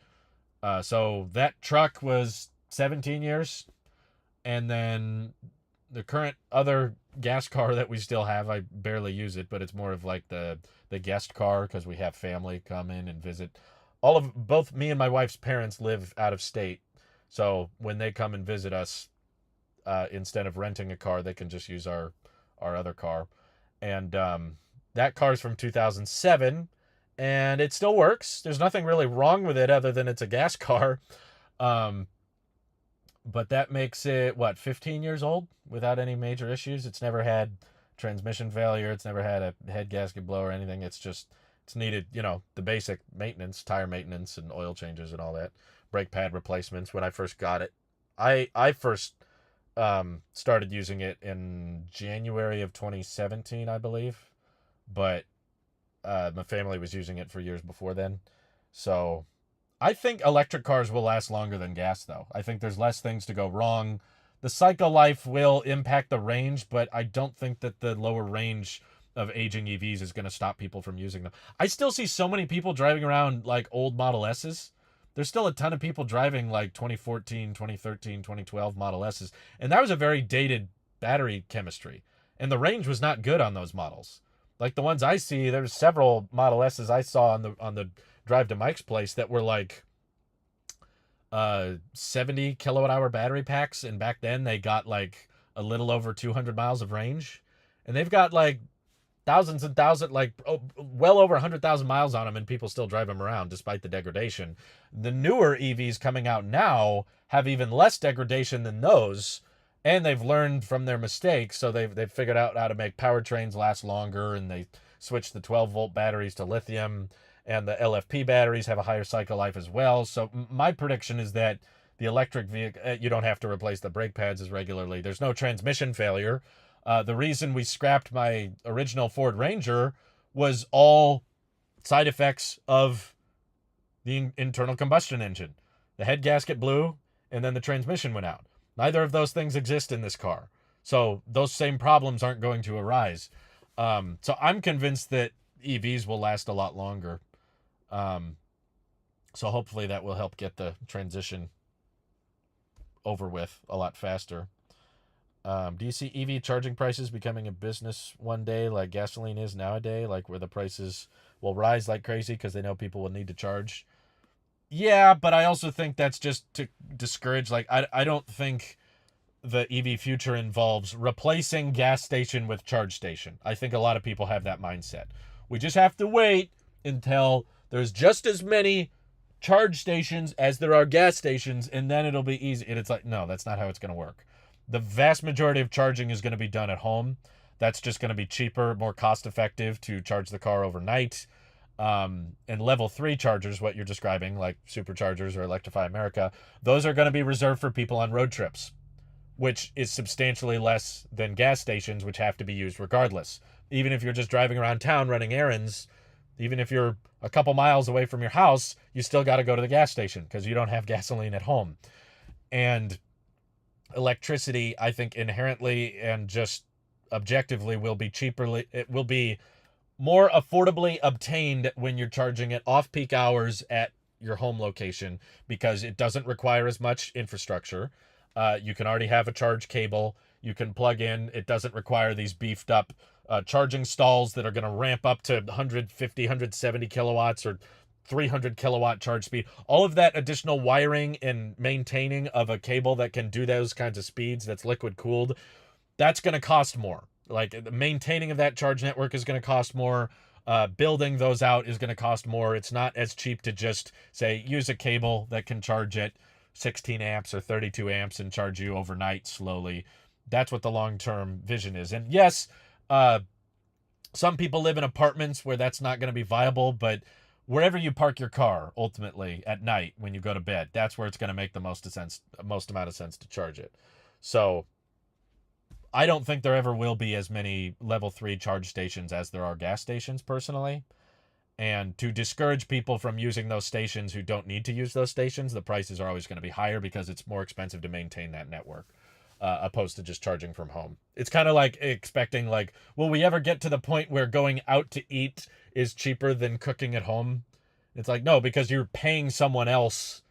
so that truck was 17 years. And then the current other gas car that we still have, I barely use it, but it's more of like the guest car because we have family come in and visit. Both me and my wife's parents live out of state. So when they come and visit us, instead of renting a car, they can just use our other car. And that car's from 2007. And it still works. There's nothing really wrong with it other than it's a gas car. But that makes it, 15 years old without any major issues. It's never had transmission failure. It's never had a head gasket blow or anything. It's needed, the basic maintenance, tire maintenance and oil changes and all that. Brake pad replacements when I first got it. I first started using it in January of 2017, I believe. But my family was using it for years before then. So I think electric cars will last longer than gas, though. I think there's less things to go wrong. The cycle life will impact the range, but I don't think that the lower range of aging EVs is going to stop people from using them. I still see so many people driving around like old Model S's. There's still a ton of people driving like 2014, 2013, 2012 Model S's, and that was a very dated battery chemistry, and the range was not good on those models. Like the ones I see, there's several Model S's I saw on the drive to Mike's place that were like 70 kilowatt hour battery packs, and back then they got like a little over 200 miles of range, and they've got like thousands and thousands, like well over 100,000 miles on them, and people still drive them around despite the degradation. The newer EVs coming out now have even less degradation than those, and they've learned from their mistakes, so they've figured out how to make powertrains last longer, and they switched the 12-volt batteries to lithium, and the LFP batteries have a higher cycle life as well. So my prediction is that the electric vehicle, you don't have to replace the brake pads as regularly. There's no transmission failure. The reason we scrapped my original Ford Ranger was all side effects of the internal combustion engine. The head gasket blew, and then the transmission went out. Neither of those things exist in this car. So those same problems aren't going to arise. So I'm convinced that EVs will last a lot longer. So hopefully that will help get the transition over with a lot faster. Do you see EV charging prices becoming a business one day like gasoline is nowadays, like where the prices will rise like crazy because they know people will need to charge? Yeah, but I also think that's just to discourage, like, I don't think the EV future involves replacing gas station with charge station. I think a lot of people have that mindset. We just have to wait until there's just as many charge stations as there are gas stations, and then it'll be easy. And it's like, no, that's not how it's going to work. The vast majority of charging is going to be done at home. That's just going to be cheaper, more cost effective to charge the car overnight. And level 3 chargers, what you're describing, like superchargers or Electrify America, those are going to be reserved for people on road trips, which is substantially less than gas stations, which have to be used regardless. Even if you're just driving around town running errands, even if you're a couple miles away from your house, you still got to go to the gas station because you don't have gasoline at home. And electricity, I think, inherently and just objectively will be cheaper. It will be more affordably obtained when you're charging it off-peak hours at your home location because it doesn't require as much infrastructure. You can already have a charge cable. You can plug in. It doesn't require these beefed up charging stalls that are going to ramp up to 150, 170 kilowatts or 300 kilowatt charge speed. All of that additional wiring and maintaining of a cable that can do those kinds of speeds that's liquid cooled, that's going to cost more. Like the maintaining of that charge network is going to cost more. Building those out is going to cost more. It's not as cheap to just say use a cable that can charge at 16 amps or 32 amps and charge you overnight slowly. That's what the long-term vision is. And yes, some people live in apartments where that's not going to be viable, but wherever you park your car, ultimately at night when you go to bed, that's where it's going to make the most amount of sense to charge it. So I don't think there ever will be as many level 3 charge stations as there are gas stations personally. And to discourage people from using those stations who don't need to use those stations, the prices are always going to be higher because it's more expensive to maintain that network, opposed to just charging from home. It's kind of like expecting, like, will we ever get to the point where going out to eat is cheaper than cooking at home? It's like, no, because you're paying someone else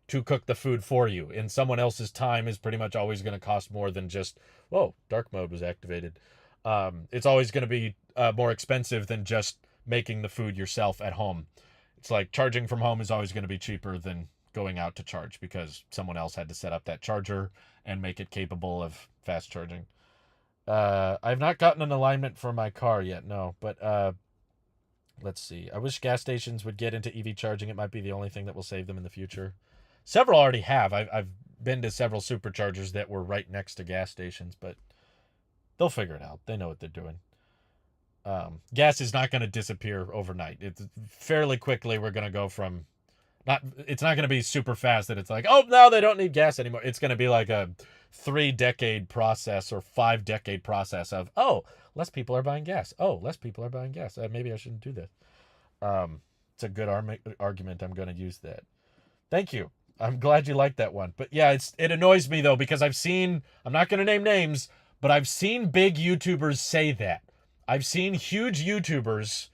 to cook the food for you, and someone else's time is pretty much always going to cost more than just, whoa, dark mode was activated. It's always going to be more expensive than just making the food yourself at home. It's like charging from home is always going to be cheaper than going out to charge because someone else had to set up that charger and make it capable of fast charging. I've not gotten an alignment for my car yet, no, but let's see. I wish gas stations would get into EV charging. It might be the only thing that will save them in the future. Several already have. I've been to several superchargers that were right next to gas stations, but they'll figure it out. They know what they're doing. Gas is not going to disappear overnight. It's fairly quickly we're going to go from it's not going to be super fast that it's like, oh, no, they don't need gas anymore. It's going to be like a 3-decade process or 5-decade process of, oh, less people are buying gas. Oh, less people are buying gas. Maybe I shouldn't do this. It's a good argument. I'm going to use that. Thank you. I'm glad you like that one. But yeah, it annoys me though because I'm not going to name names, but I've seen big YouTubers say that. I've seen huge YouTubers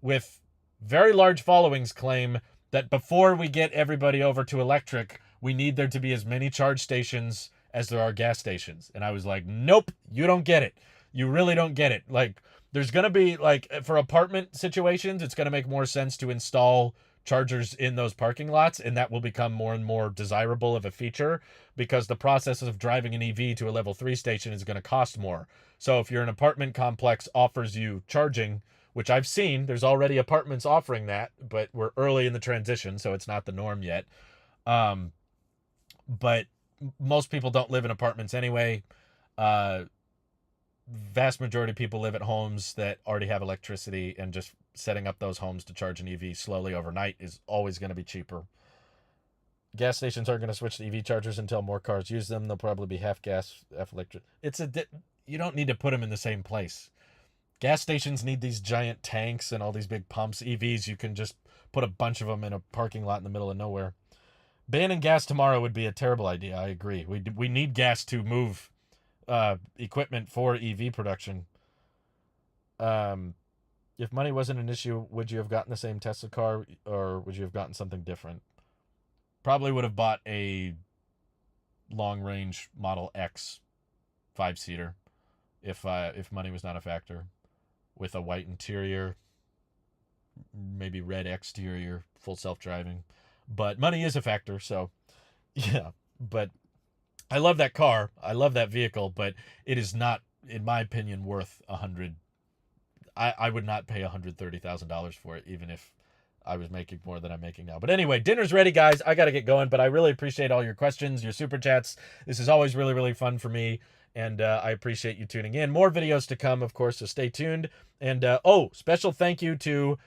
with very large followings claim that before we get everybody over to electric, we need there to be as many charge stations as there are gas stations. And I was like, nope, you don't get it. You really don't get it. Like, there's going to be, like, for apartment situations, it's going to make more sense to install chargers in those parking lots, and that will become more and more desirable of a feature because the process of driving an EV to a level 3 station is going to cost more. So if you're an apartment complex offers you charging, which I've seen, there's already apartments offering that, but we're early in the transition, so it's not the norm yet. But most people don't live in apartments anyway. Vast majority of people live at homes that already have electricity, and just setting up those homes to charge an EV slowly overnight is always going to be cheaper. Gas stations aren't going to switch to EV chargers until more cars use them. They'll probably be half gas, half electric. You don't need to put them in the same place. Gas stations need these giant tanks and all these big pumps. EVs, you can just put a bunch of them in a parking lot in the middle of nowhere. Banning gas tomorrow would be a terrible idea. I agree. We need gas to move equipment for EV production. If money wasn't an issue, would you have gotten the same Tesla car, or would you have gotten something different? Probably would have bought a long-range Model X 5-seater if money was not a factor, with a white interior, maybe red exterior, full self-driving. But money is a factor, so yeah. But I love that car. I love that vehicle, but it is not, in my opinion, worth I would not pay $130,000 for it, even if I was making more than I'm making now. But anyway, dinner's ready, guys. I got to get going, but I really appreciate all your questions, your super chats. This is always really, really fun for me, and I appreciate you tuning in. More videos to come, of course, so stay tuned. And, special thank you to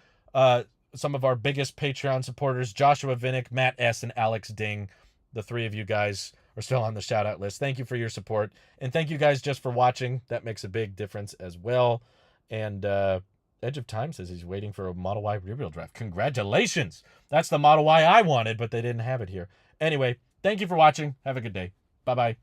some of our biggest Patreon supporters, Joshua Vinnick, Matt S., and Alex Ding. The three of you guys are still on the shout-out list. Thank you for your support, and thank you guys just for watching. That makes a big difference as well. And Edge of Time says he's waiting for a Model Y rear-wheel drive. Congratulations! That's the Model Y I wanted, but they didn't have it here. Anyway, thank you for watching. Have a good day. Bye-bye.